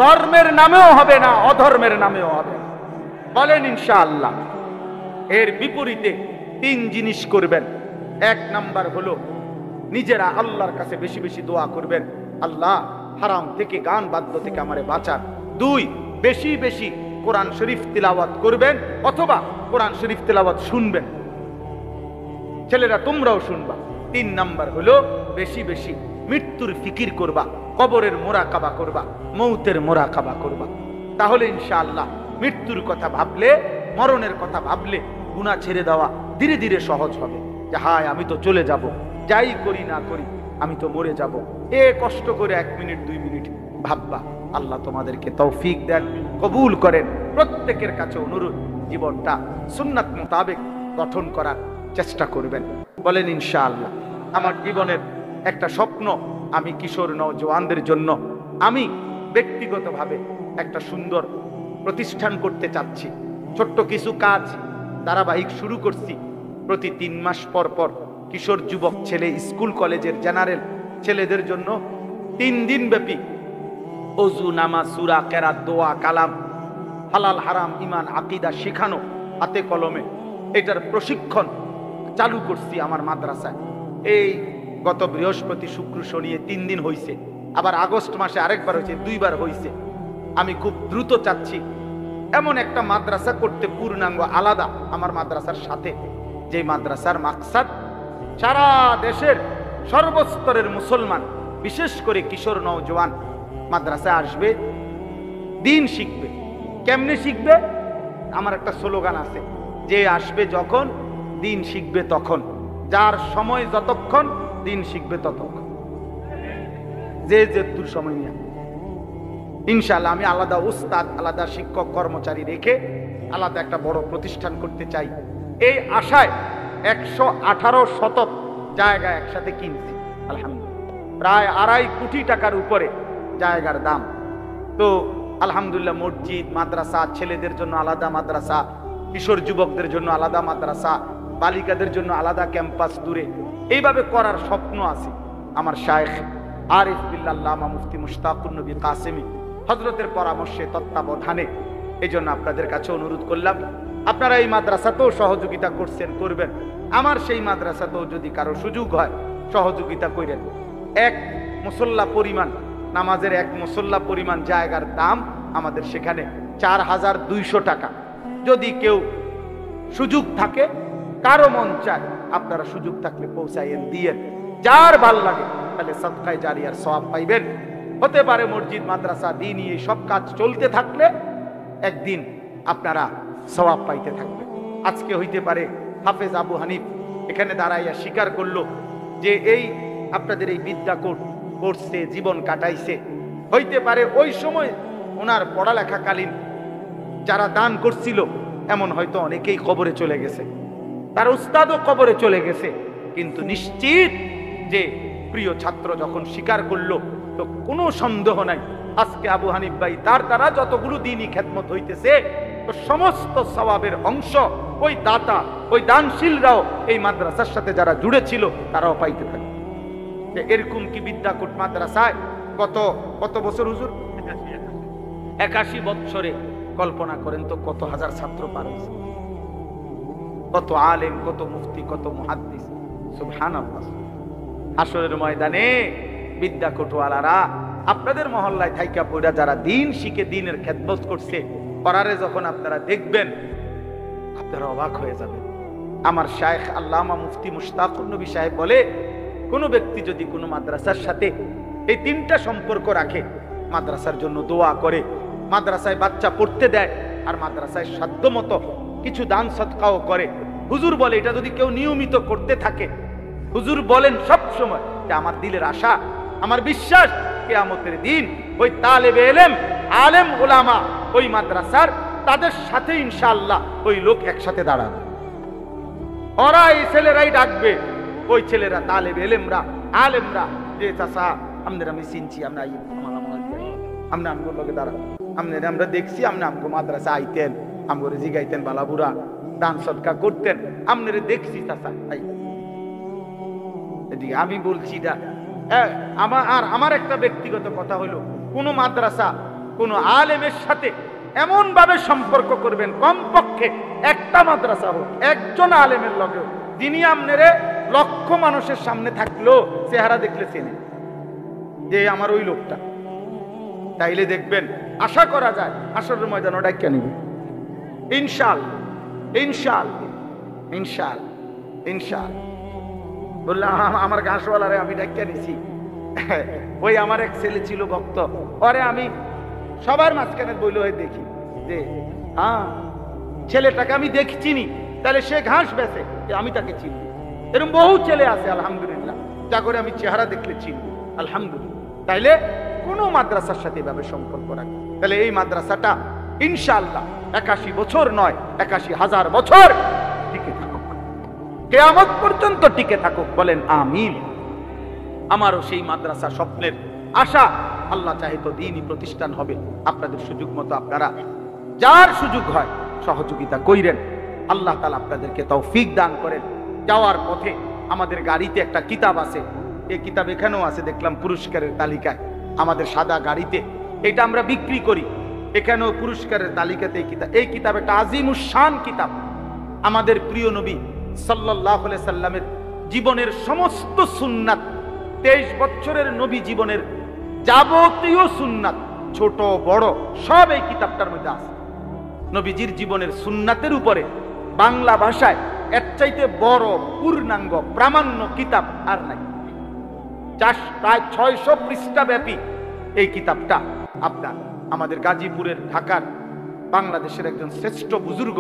ধর্মের নামেও হবে না, অধর্মের নামেও হবে না। বলেন ইনশাআল্লাহ। এর বিপরীতে 3 জিনিস করবেন। 1 নাম্বার হলো নিজেরা আল্লাহর কাছে বেশি বেশি দোয়া করবেন, আল্লাহ হারাম থেকে, গান বাদ্য থেকে আমারে বাঁচান। 2, বেশি বেশি কোরআন শরীফ তিলাওয়াত করবেন, অথবা কোরআন শরীফ তিলাওয়াত শুনবেন, ছেলেরা তোমরাও শুনবা। 3 নাম্বার হলো বেশি বেশি মৃত্যুর ফিকির করবা, কবরের মোরাকাবা করবা, মৌতের মোরাকাবা করবা। তাহলে ইনশাআল্লাহ মৃত্যুর কথা ভাবলে, মরণের কথা ভাবলে গুনাহ ছেড়ে দেওয়া ধীরে ধীরে সহজ হবে। যে হায়, আমি তো চলে যাব, যাই করি না করি আমি তো মরে যাব। কষ্ট করে 1 মিনিট 2 মিনিট ভাববা। আল্লাহ তোমাদেরকে তৌফিক দেন, কবুল করেন। প্রত্যেকের কাছে অনুরোধ, জীবনটা সুন্নাত মোতাবেক গঠন করার চেষ্টা করবেন। বলেন ইনশাআল্লাহ। আমার জীবনের একটা স্বপ্ন, আমি কিশোর নওজওয়ানদের জন্য আমি ব্যক্তিগতভাবে একটা সুন্দর প্রতিষ্ঠান করতে চাচ্ছি। ছোট্ট কিছু কাজ ধারাবাহিক শুরু করছি। প্রতি 3 মাস পর পর কিশোর যুবক ছেলে, স্কুল কলেজের জেনারেল ছেলেদের জন্য 3 দিন ব্যাপী অজু, নামাজ, সূরা, কেরাত, দোয়া, কালাম, হালাল হারাম, ঈমান, আকীদা শেখানো হাতে কলমে, এটার প্রশিক্ষণ চালু করছি আমার মাদ্রাসায়। এই গত বৃহস্পতি, শুক্র, শনি 3 দিন হয়েছে, আবার আগস্ট মাসে আরেকবার হয়েছে, 2 বার হয়েছে। আমি খুব দ্রুত চাচ্ছি এমন একটা মাদ্রাসা করতে, পূর্ণাঙ্গ আলাদা আমার মাদ্রাসার সাথে, যে মাদ্রাসার মাকসাদ সারা দেশের সর্বস্তরের মুসলমান, বিশেষ করে কিশোর নওজোয়ান মাদ্রাসায় আসবে, দিন শিখবে। কেমনে শিখবে? আমার একটা স্লোগান আছে, যে আসবে যখন দিন শিখবে তখন, যার সময় যতক্ষণ দিন শিখবে ততক্ষণ, যে যেতুর সময় নিয়ে। ইনশাআল্লাহ আমি আলাদা উস্তাদ, আলাদা শিক্ষক কর্মচারী রেখে আলাদা একটা বড় প্রতিষ্ঠান করতে চাই। এই আশায় 118 শতক জায়গা একসাথে কিনছি, আলহামদুলিল্লাহ প্রায় 2.5 কোটি টাকার উপরে জায়গার দাম। তো আলহামদুলিল্লাহ মসজিদ, মাদ্রাসা, ছেলেদের জন্য আলাদা মাদ্রাসা, কিশোর যুবকদের জন্য আলাদা মাদ্রাসা, বালিকাদের জন্য আলাদা ক্যাম্পাস দূরে, এইভাবে করার স্বপ্ন আছে আমার শায়েখ আরিফ বিল্লাহ আল্লামা মুফতি মুশতাকুর নবী কাসেমি হযরতের পরামর্শে, তত্ত্বাবধানে। এই জন্য আপনাদের কাছে অনুরোধ করলাম, আপনারা এই মাদ্রাসাতেও সহযোগিতা করছেন, করবেন। আমার সেই মাদ্রাসাতেও যদি কারো সুযোগ হয় সহযোগিতা করেন। 1 মুসল্লা পরিমাণ, নামাজের 1 মুসল্লা পরিমাণ জায়গার দাম আমাদের সেখানে 4200 টাকা। যদি কেউ সুযোগ থাকে, কারো মন চায়, আপনারা সুযোগ থাকলে পৌঁছাইয়েন, দিয়েন, যার ভাল লাগে, তাহলে সাদকায়ে জারিয়ার সওয়াব পাইবেন। হতে পারে মসজিদ, মাদ্রাসা, দ্বীনি এই সব কাজ চলতে থাকলে একদিন আপনারা সওয়াব পাইতে থাকবেন। আজকে হইতে পারে হাফেজ আবু হানিফ এখানে দাঁড়াইয়া স্বীকার করলো যে এই আপনাদের এই বিদ্যাকোট পড়ছে, জীবন কাটাইছে। হইতে পারে ওই সময় ওনার পড়ালেখাকালীন যারা দান করছিল, এমন হয়তো অনেকেই কবরে চলে গেছে, তার উস্তাদও কবরে চলে গেছে। কিন্তু নিশ্চিত যে প্রিয় ছাত্র যখন স্বীকার করলো, তো কোনো সন্দেহ নাই আজকে আবু হানিফ ভাই তার দ্বারা যতগুলো দ্বীনি খেদমত হইতেছে, তো সমস্ত সওয়াবের অংশ ওই দাতা, ওই দানশীলরাও এই মাদ্রাসার সাথে যারা জুড়ে ছিল তারাও পাইতে থাকে। এরকম কি বিদ্যাকোট মাদ্রাসায় কত বছর হুজুর? 81 বছরে কল্পনা করেন তো কত হাজার ছাত্র পার হয়েছে, কত আলেম, কত মুফতি, কত মুহাদ্দিস। সুবহানাল্লাহ। হাসরের ময়দানে বিদ্যাকোটওয়ালারা আপনাদের মহল্লায় থাইকা পড়া যারা দিন শিখে দিনের খেদমত করছে, পরারে যখন আপনারা দেখবেন আপনারা অবাক হয়ে যাবেন। আমার শায়েখ আল্লামা মুফতি মুশতাকুর নবী সাহেব বলে, কোনো ব্যক্তি যদি কোনো মাদ্রাসার সাথে এই 3টা সম্পর্ক রাখে, মাদ্রাসার জন্য দোয়া করে, মাদ্রাসায় বাচ্চা পড়তে দেয়, আর মাদ্রাসায় সাধ্যমতো কিছু দান সদকাও করে, হুজুর বলে এটা যদি কেউ নিয়মিত করতে থাকে, হুজুর বলেন সব সময় যে আমার দিলের আশা, আমার বিশ্বাস, কিয়ামতের দিন ওই তালেবে ইলম, আলেম, উলামা ওই মাদ্রাসার তাদের সাথে ইনশাআল্লাহ ওই লোক একসাথে দাঁড়াবে। ওরা এই ছেলেরাই ডাকবে, ওই ছেলেরা তালেবে ইলমরা, আলেমরা, যে চাচা আমাদের আমি চিনছি, আমরা আমরা আমগো লোকে দাঁড়াবো, আমরা দেখছি আমগো মাদ্রাসা আইতেন, আমগরে জিগাইতেন, বালাবুরা দান সদকা করতেন, আপনারে দেখছি চাচা। আমি বলছি না, আমার একটা ব্যক্তিগত কথা হলো, কোন মাদ্রাসা কোন আলেমের সাথে এমন ভাবে সম্পর্ক করবেন, কমপক্ষে একটা মাদ্রাসা হোক, একজন আলেমের লগে, যিনি আপনারে লক্ষ মানুষের সামনে থাকলেও চেহারা দেখলে চেনে যে আমার ওই লোকটা। তাইলে দেখবেন, আশা করা যায় হাসরের ময়দান ওটাই কেন ইনশাআল্লাহ, ইনশাআল্লাহ, ইনশাআল্লাহ, ইনশাআল্লাহ। বললাম আমার ঘাসওয়ালারে আমি ডাক্কা নিছি, ওই আমার এক ছেলে ছিল ভক্ত, পরে আমি সবার মাঝখানে বইল হয়ে দেখি যে ছেলেটাকে আমি চিনি, তাহলে সে ঘাস বেচে, আমি তাকে চিনি। এরকম বহু ছেলে আছে আলহামদুলিল্লাহ, যা করে আমি চেহারা দেখলে চিনি, আলহামদুলিল্লাহ। তাইলে কোন মাদ্রাসার সাথে এভাবে সম্পর্ক রাখে, তাহলে এই মাদ্রাসাটা ইনশাআল্লাহ 81 বছর নয়, 81,000 বছর টিকে থাকুক, কিয়ামত পর্যন্ত টিকে থাকুক, বলেন আমিন। আমারও সেই মাদ্রাসা স্বপ্নের আশা, আল্লাহ চাহে তো দ্বীনি প্রতিষ্ঠান হবে। আপনাদের সুযোগ মতো আপনারা যার সুযোগ হয় সহযোগিতা কইরেন, আল্লাহ তাআলা আপনাদেরকে তৌফিক দান করেন। যাওয়ার পথে আমাদের গাড়িতে একটা কিতাব আছে, এই কিতাব এখানেও আছে দেখলাম পুরস্কারের তালিকায়, আমাদের সাদা গাড়িতে এটা আমরা বিক্রি করি, এখানেও পুরস্কারের তালিকাতে এই কিতাব একটা আজিমুস শান কিতাব। আমাদের প্রিয় নবী সাল্লাল্লাহু আলাইহি সাল্লামের জীবনের সমস্ত সুন্নাত, 23 বছরের নবী জীবনের যাবতীয় সুন্নাত, ছোট বড় সব এই কিতাবটার মধ্যে আছে। নবীজির জীবনের সুন্নাতের উপরে বাংলা ভাষায় এর চাইতে বড় পূর্ণাঙ্গ প্রামাণ্য কিতাব আর নাই। প্রায় 600 পৃষ্ঠা ব্যাপী এই কিতাবটা আপনার আমাদের গাজীপুরের, ঢাকার, বাংলাদেশের একজন শ্রেষ্ঠ বুজুর্গ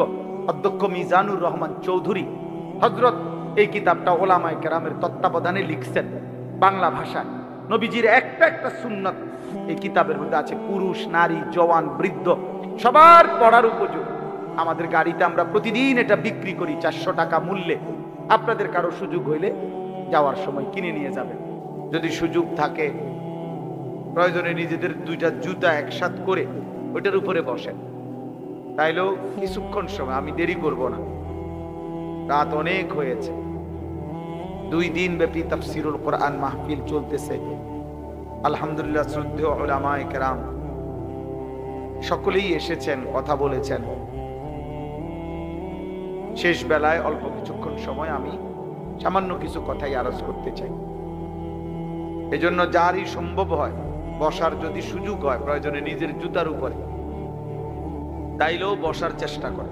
অধ্যক্ষ মিজানুর রহমান চৌধুরী হযরত এই কিতাবটা ওলামায়ে কেরামের তত্ত্বাবধানে লিখছেন বাংলা ভাষায়। নবীজির একটা একটা সুন্নাত এই কিতাবের মধ্যে আছে। পুরুষ, নারী, জওয়ান, বৃদ্ধ সবার পড়ার উপযোগী। আমাদের গাড়িতে আমরা প্রতিদিন এটা বিক্রি করি 400 টাকা মূল্যে। আপনাদের কারো সুযোগ হইলে যাওয়ার সময় কিনে নিয়ে যাবেন। যদি সুযোগ থাকে প্রয়োজনে নিজেদের 2টা জুতা একসাথ করে ওইটার উপরে বসেন, তাইলেও কিছুক্ষণ সময়, আমি দেরি করব না, রাত অনেক হয়েছে। 2 দিন ব্যাপী তাফসীরুল কোরআন মাহফিল চলতেছে। আলহামদুলিল্লাহ, শ্রদ্ধেয় উলামায়ে কেরাম সকলেই এসেছেন, কথা বলেছেন। শেষ বেলায় অল্প কিছুক্ষণ সময় আমি সামান্য কিছু কথাই আরজ করতে চাই। এজন্য যারই সম্ভব হয়, বসার যদি সুযোগ হয় প্রয়োজনে নিজের জুতার উপরে, তাইলেও বসার চেষ্টা করে।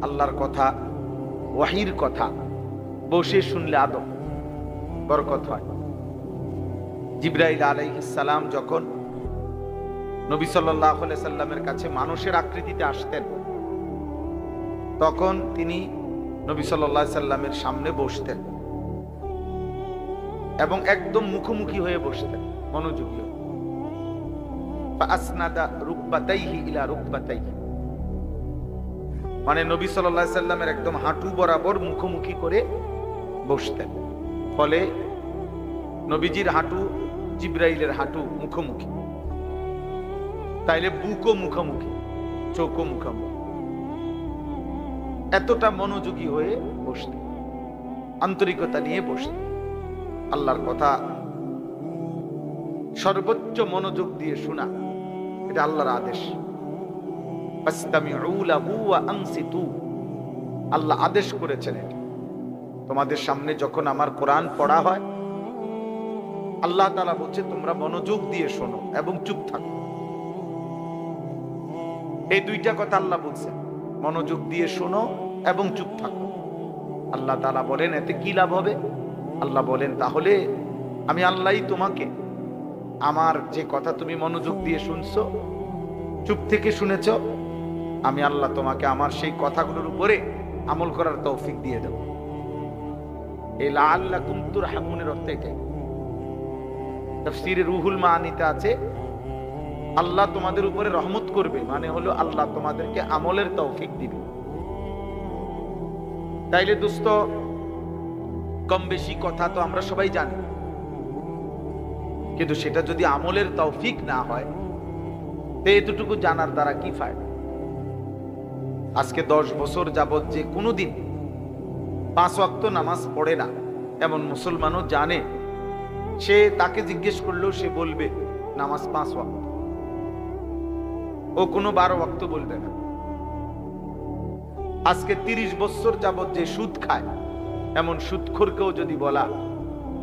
আল্লাহর কথা, ওয়াহির কথা বসে শুনলে আদব বরকত হয়। জিবরাইল আলাইহিস সালাম যখন নবী সাল্লাল্লাহু আলাইহি সাল্লামের কাছে মানুষের আকৃতিতে আসতেন, তখন তিনি নবী সাল্লাল্লাহু আলাইহি সাল্লামের সামনে বসতেন এবং একদম মুখোমুখি হয়ে বসতেন, মনোযোগী হয়ে। ফাসনাদা রুকবাতাইহি ইলা রুকবাতাইহি, মানে নবী সাল্লাল্লাহু আলাইহি সাল্লামের একদম হাঁটু বরাবর মুখোমুখি করে বসতেন। ফলে নবীজির হাঁটু জিবরাইলের হাঁটু মুখোমুখি, তাইলে বুকও মুখোমুখি, চোখও মুখোমুখি। এতটা মনোযোগী হয়ে বসতেন, আন্তরিকতা নিয়ে বসতেন। আল্লাহর কথা সর্বোচ্চ মনোযোগ দিয়ে শোনা, এটা আল্লাহর আদেশ। ফাসতামিউ লাহু ওয়া আনসিতু, আল্লাহ আদেশ করেছেন এটা। তোমাদের সামনে যখন আমার কোরআন পড়া হয়, আল্লাহ তাআলা বলছে তোমরা মনোযোগ দিয়ে শোনো এবং চুপ থাকো। এই 2টা কথা আল্লাহ বলছেন, মনোযোগ দিয়ে শোনো এবং চুপ থাকো। আল্লাহ তাআলা বলেন এতে কি লাভ হবে? আল্লাহ বলেন তাহলে আমি আল্লাহই তোমাকে আমার যে কথা তুমি মনোযোগ দিয়ে শুনছো, চুপ থেকে শুনেছ, আমি আল্লাহ তোমাকে আমার সেই কথাগুলোর উপরে আমল করার তৌফিক দিয়ে দেব। এই লাআল্লাকুম তুরহামুনের অর্থ এটাই। তাফসীরে রুহুল মাআনিতে আছে আল্লাহ তোমাদের উপরে রহমত করবে, মানে হলো আল্লাহ তোমাদেরকে আমলের তৌফিক দিবে। তাইলে দোস্ত, কম বেশি কথা তো আমরা সবাই জানি, কিন্তু সেটা যদি আমলের তৌফিক না হয়, তো এতটুকু জানার দ্বারা কি ফায়দা? আজকে 10 বছর যাবত যে কোনোদিন 5 ওয়াক্ত নামাজ পড়ে না এমন মুসলমানও জানে, সে তাকে জিজ্ঞেস করলেও সে বলবে নামাজ 5 ওয়াক্ত, ও কোনো 12 ওয়াক্ত বলবে না। আজকে 30 বছর যাবত যে সুদ খায় এমন সুদখোরকেও যদি বলা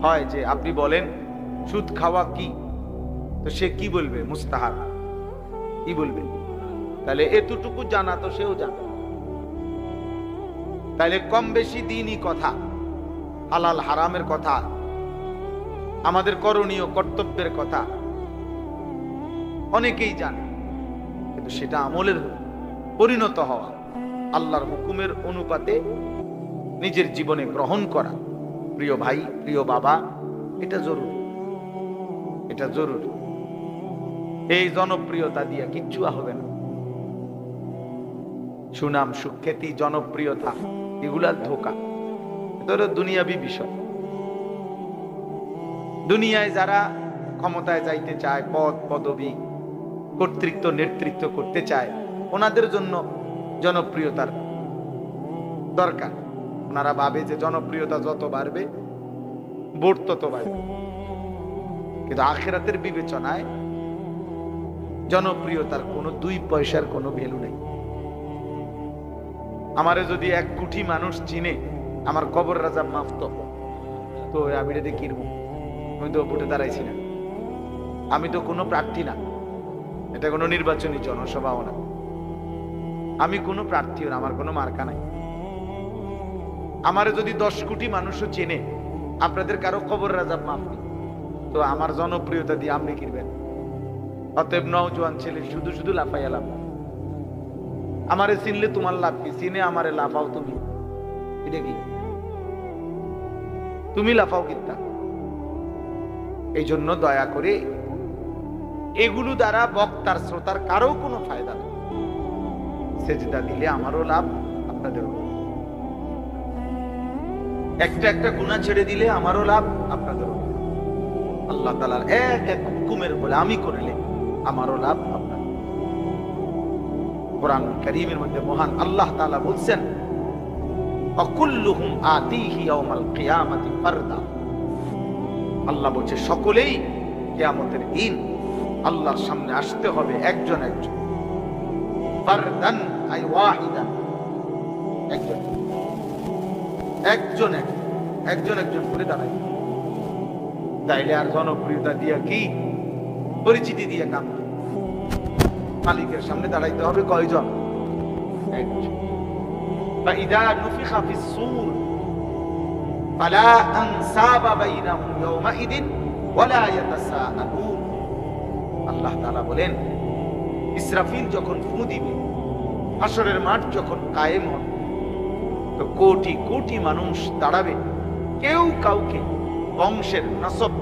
হয় যে আপনি বলেন সুদ খাওয়া কি, তো সে কি বলবে? মুস্তাহাব। কি বলবে? তাহলে এতটুকু জানা তো সেও জানে। তাহলে কম বেশি দিনই কথা, হালাল হারামের কথা, আমাদের করণীয় কর্তব্যের কথা অনেকেই জানে, কিন্তু সেটা আমলের পরিণত হওয়া, আল্লাহর হুকুমের অনুপাতে নিজের জীবনে গ্রহণ করা, প্রিয় ভাই, প্রিয় বাবা, এটা জরুরি। এটা জরুরি। এই জনপ্রিয়তা দিয়ে কিচ্ছু হবে না। সুনাম, সুখ্যাতি, জনপ্রিয়তা এগুলা ধোঁকা, এটা হলো দুনিয়াবি বিষয়। দুনিয়ায় যারা ক্ষমতায় যাইতে চায়, পদ পদবি, কর্তৃত্ব, নেতৃত্ব করতে চায়, ওনাদের জন্য জনপ্রিয়তার দরকার। ওনারা ভাবে যে জনপ্রিয়তা যত বাড়বে ভোট তত বাড়বে, কিন্তু আখিরাতের বিবেচনায় জনপ্রিয়তার কোনো 2 পয়সার কোনো ভ্যালু নেই। আমারে যদি 1 কোটি মানুষ চিনে, আমার কবর রাজা মাফ তো আমি এটা কিনবো? আমি তো ভোটে দাঁড়াইছি না, আমি তো কোনো প্রার্থী না, এটা কোনো নির্বাচনী জনসভাও না, আমি কোনো প্রার্থীও না, আমার কোনো মার্কা নাই। আমারে যদি 10 কোটি মানুষও চেনে, আপনাদের কারো কবর রাজা মাফ নেই, তো আমার জনপ্রিয়তা দিয়ে আপনি কিনবেন? অতএব নওজোয়ান ছেলে শুধু শুধু লাফাইয়া লাভ, আমারে চিনলে তোমার লাভ কি? চিনে আমারে লাফাও তুমি, এটা কি তুমি লাফাও কিনতা? এই জন্য দয়া করে এগুলো দ্বারা বক্তার শ্রোতার কারো কোনো ফায়দা নেই। সেজদা দিলে আমারও লাভ, আপনাদেরও। একটা একটা গুনাহ ছেড়ে দিলে আমারও লাভ, আপনাদেরও। আল্লাহ তাআলার এক এক হুকুমের বলে আমি করলে আমারও লাভ, আপনার। কোরআন কারীমের মধ্যে মহান আল্লাহ তাআলা বলছেন, অকুল্লুহুম আতিহি ইয়াউমাল কিয়ামাতি ফারদা। আল্লাহ বলছে সকলেই কিয়ামতের দিন আল্লাহর সামনে আসতে হবে একজন একজন। ফারদান আই ওয়াহিদান, একজন একজন একজন একজন করে দাঁড়াই। তাইলে আর জনপ্রিয়তা দিয়া কি, পরিচিতি দিয়ে কাম? মালিকের সামনে দাঁড়াইতে হবে কয়জন? একজন। فإذا نفخ في الصور فلا أنساب بينهم يومئذ ولا يتساءلون। আল্লাহ তাআলা বলেন, ইসরাফিল যখন ফু দিবে, হাসরের মাঠ যখন কায়েম হবে, তো কোটি কোটি মানুষ দাঁড়াবে, কেউ কাউকে বংশের নাসব,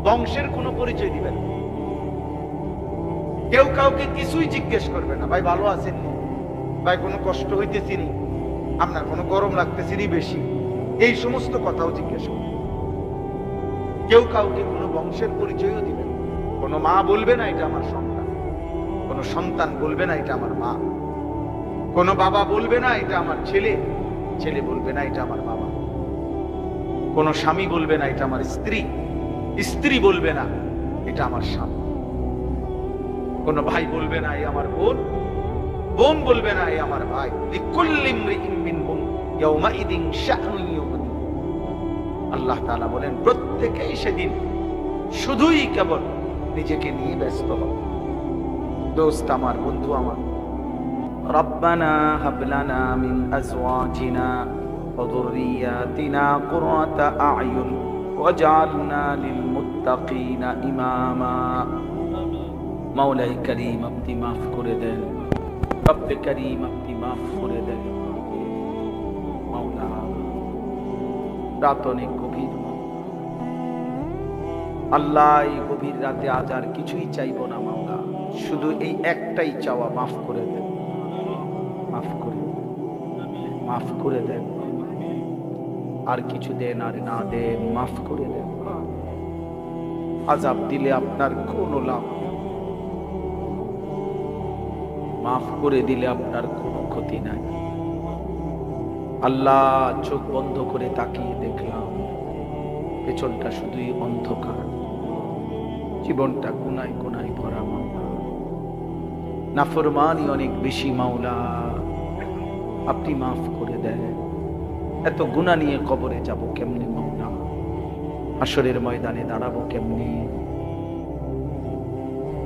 বংশের কোনো পরিচয় দিবে না, কেউ কাউকে কিছুই জিজ্ঞেস করবে না। ভাই ভালো আছেন, ভাই কোনো কষ্ট হইতেছি নি, আপনার কোনো গরম লাগতেছি নি বেশি, এই সমস্ত কথাও জিজ্ঞেস করবে। কেউ কাউকে কোনো বংশের পরিচয়ও দিবে না। কোনো মা বলবে না এটা আমার সন্তান, কোনো সন্তান বলবে না এটা আমার মা, কোনো বাবা বলবে না এটা আমার ছেলে, ছেলে বলবে না এটা আমার বাবা, কোনো স্বামী বলবে না এটা আমার স্ত্রী, স্ত্রী বলবে না এটা আমার স্বামী, কোনো ভাই বলবে না এই আমার বোন, বোন বলবে না এই আমার ভাই। লিকুল্লি ইমরিইন মিনহুম ইয়াওমাইদিন শা'নুন ইউগনি। আল্লাহ তাআলা বলেন, প্রত্যেকেই সেদিন শুধুই কেবল নিজেকে নিয়ে ব্যস্ত হবে। দোস্ত আমার, বন্ধু আমার, রব্বানা হাব লানা মিন আজওয়াজিনা ওয়া যুররিয়াতিনা কুররাতা আ'য়ুন ওয়াজআলনা লিল মুত্তাকিনা ইমামা। মাওলাই করিম আপনি মাফ করে দেন, রব্বে করিম আপনি মাফ করে দেন। মাওলা, রাত অনেক গভীর, আল্লাহ এই গভীর রাতে আজ আর কিছুই চাইবো না মাওলা, শুধু এই একটাই চাওয়া, মাফ করে দেন, মাফ করে দেন, মাফ করে দেন। আর কিছু দেন আর না দেন, মাফ করে দেন। আযাব দিলে আপনার কোনো লাভ, মাফ করে দিলে আপনার কোনো ক্ষতি নাই। আল্লাহ, চোখ বন্ধ করে তাকিয়ে দেখলাম পেছনটা শুধুই অন্ধকার, জীবনটা গুনায় গুনায় ভরা মাওলা, নাফরমানি অনেক বেশি মাওলা, আপনি মাফ করে দেন। এত গুনাহ নিয়ে কবরে যাব কেমনে মাওলা, হাসরের ময়দানে দাঁড়াবো কেমনে,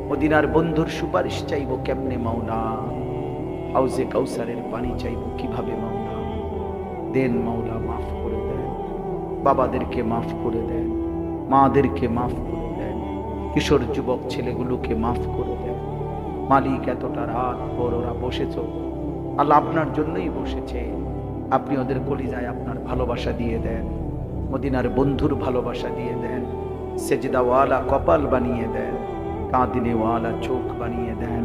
মদিনার বন্ধুর সুপারিশ চাইবো কেমনে মাওলা, হাউজে কাউসারের পানি চাইবো কিভাবে মাওলা। দেন মাওলা, মাফ করে দেন। বাবাদেরকে মাফ করে দেন, মাদেরকে মাফ করে দেন, কিশোর যুবক ছেলেগুলোকে মাফ করে দেন। মালিক, এতটা রাত ভোর ওরা বসেছ, আল্লাহ আপনার জন্যই বসেছে, আপনি ওদের কলিজায় আপনার ভালোবাসা দিয়ে দেন, মদিনার বন্ধুর ভালোবাসা দিয়ে দেন, সেজদাওয়ালা কপাল বানিয়ে দেন, কাঁদিনেওয়ালা চোখ বানিয়ে দেন,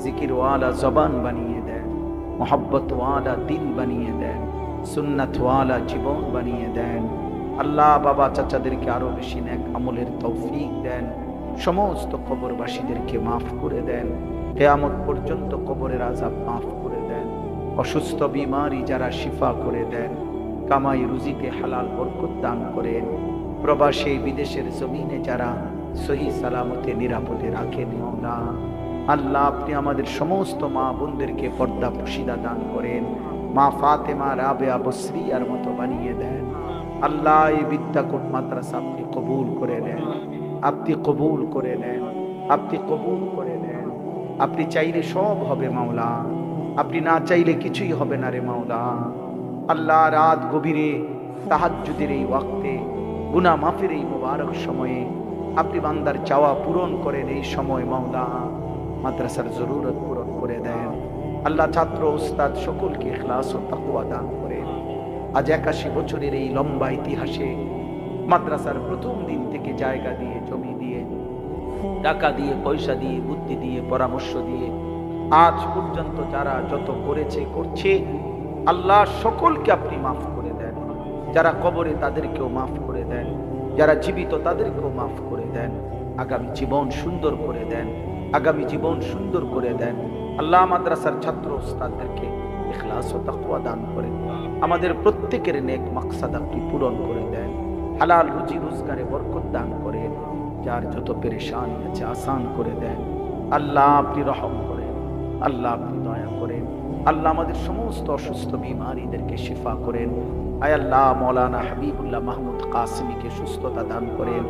জিকিরওয়ালা জবান বানিয়ে দেন, মোহাব্বতওয়ালা দিল বানিয়ে দেন, সুন্নাতওয়ালা জীবন বানিয়ে দেন। আল্লাহ, বাবা চাচাদেরকে আরো বেশি নেক আমলের তৌফিক দেন। সমস্ত কবরবাসীদেরকে মাফ করে দেন। কিয়ামত পর্যন্ত কবরের আযাব মাফ করে দেন। অসুস্থ বিমারি যারা শিফা করে দেন। কামাই রুজিতে হালাল বরকত দান করেন। প্রবাসী বিদেশের জমিনে যারা সহি সালামতে নিরাপদে রাখেন মাওলা। আল্লাহ আপনি আমাদের সমস্ত মা বোনদেরকে পর্দা পুশিদা দান করেন, মা ফাতেমা রাবেয়া বসরিয়ার মতো বানিয়ে দেন। আল্লাহ এই বিদ্যাকুট মাদ্রাসা আপনি কবুল করে নেন, আপনি কবুল করে নেন, আপনি কবুল করে নেন। আপনি চাইলে সব হবে মাওলা, আপনি না চাইলে কিছুই হবে না রে মাওলা। আল্লাহ রাত গভীরে তাহাজ্জুদের এই ওয়াক্তে, গুনাহ মাফের এই মুবারক সময়ে আপনি বান্দার চাওয়া পূরণ করেন এই সময় মাওলা। মাদ্রাসার জরুরত পূরণ করে দেন আল্লাহ। ছাত্র উস্তাদ সকলকে ইখলাস ও তাকওয়া দান করেন। আজ 81 বছরের এই লম্বা ইতিহাসে মাদ্রাসার প্রথম দিন থেকে জায়গা দিয়ে, জমি দিয়ে, টাকা দিয়ে, পয়সা দিয়ে, বুদ্ধি দিয়ে, পরামর্শ দিয়ে আজ পর্যন্ত যারা যত করেছে করছে, আল্লাহ সকলকে আপনি মাফ করে দেন। যারা কবরে তাদেরকেও মাফ করে দেন, যারা জীবিত তাদেরকেও মাফ করে দেন। আগামী জীবন সুন্দর করে দেন, আগামী জীবন সুন্দর করে দেন। আল্লাহ মাদ্রাসার ছাত্র উস্তাদদেরকে ইখলাস ও তাকওয়া দান করেন। আমাদের প্রত্যেকের নেক মাকসাদ আপনি পূরণ করে দেন। হালাল রুজি রোজগারে বরকত দান করেন। যার যত পেরেশানি আছে আসান করে দেন। আল্লাহ আপনি রহম করেন, আল্লাহ আপনি দয়া করেন। আল্লাহ আমাদের সমস্ত অসুস্থ বিমারীদেরকে শিফা করেন। আয় আল্লাহ মৌলানা হাবিবুল্লাহ মাহমুদ কাসিমিকে সুস্থতা দান করেন।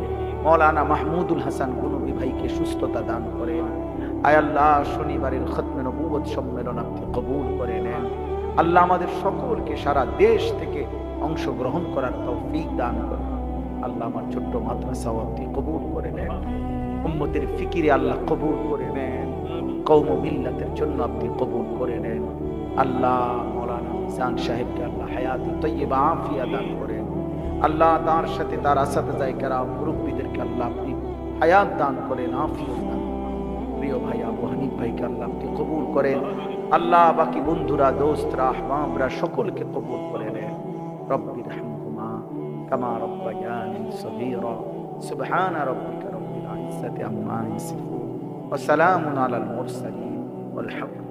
মৌলানা মাহমুদুল হাসান গুনবী ভাইকে সুস্থতা দান করেন। আয় আল্লাহ শনিবারের খতমে নবুয়ত সম্মেলন আপনি কবুল করে নেন। আল্লাহ আমাদের সকলকে সারা দেশ থেকে অংশগ্রহণ করার তৌফিক দান করেন। আল্লাহ আমার ছোট্ট মাদ্রাসাও আপনি কবুল করে নেন। উম্মতের ফিকিরে আল্লাহ কবুল করে নেন। কওম ও মিল্লাতের জন্য আপনি কবুল করে নেন। আল্লাহ মৌলানা মিজান সাহেবকে আল্লাহ হায়াতে তৈয়বা আফিয়া দান করেন। আল্লাহ তার সাথে তার আসাতেজায়ে কেরাম মুরব্বিদেরকে আল্লাহ আপনি হায়াত দান করেন, আফিয়ত দান করেন। প্রিয় ভাই আবু হানিফ ভাইকে আল্লাহ আপনি কবুল করেন। আল্লাহ বাকি বন্ধুরা, দোস্তরা, আহবাবরা সকলকে কবুল করে নেন। রব্বির হামহুমা কামা রব্বায়ানি সগীরা। সুবহানা রাব্বিকা রব্বিল ইজ্জাতি আম্মা ইয়াসিফুন ওয়া সালামুন আলাল মুরসালিন ওয়াল হামদুলিল্লাহি।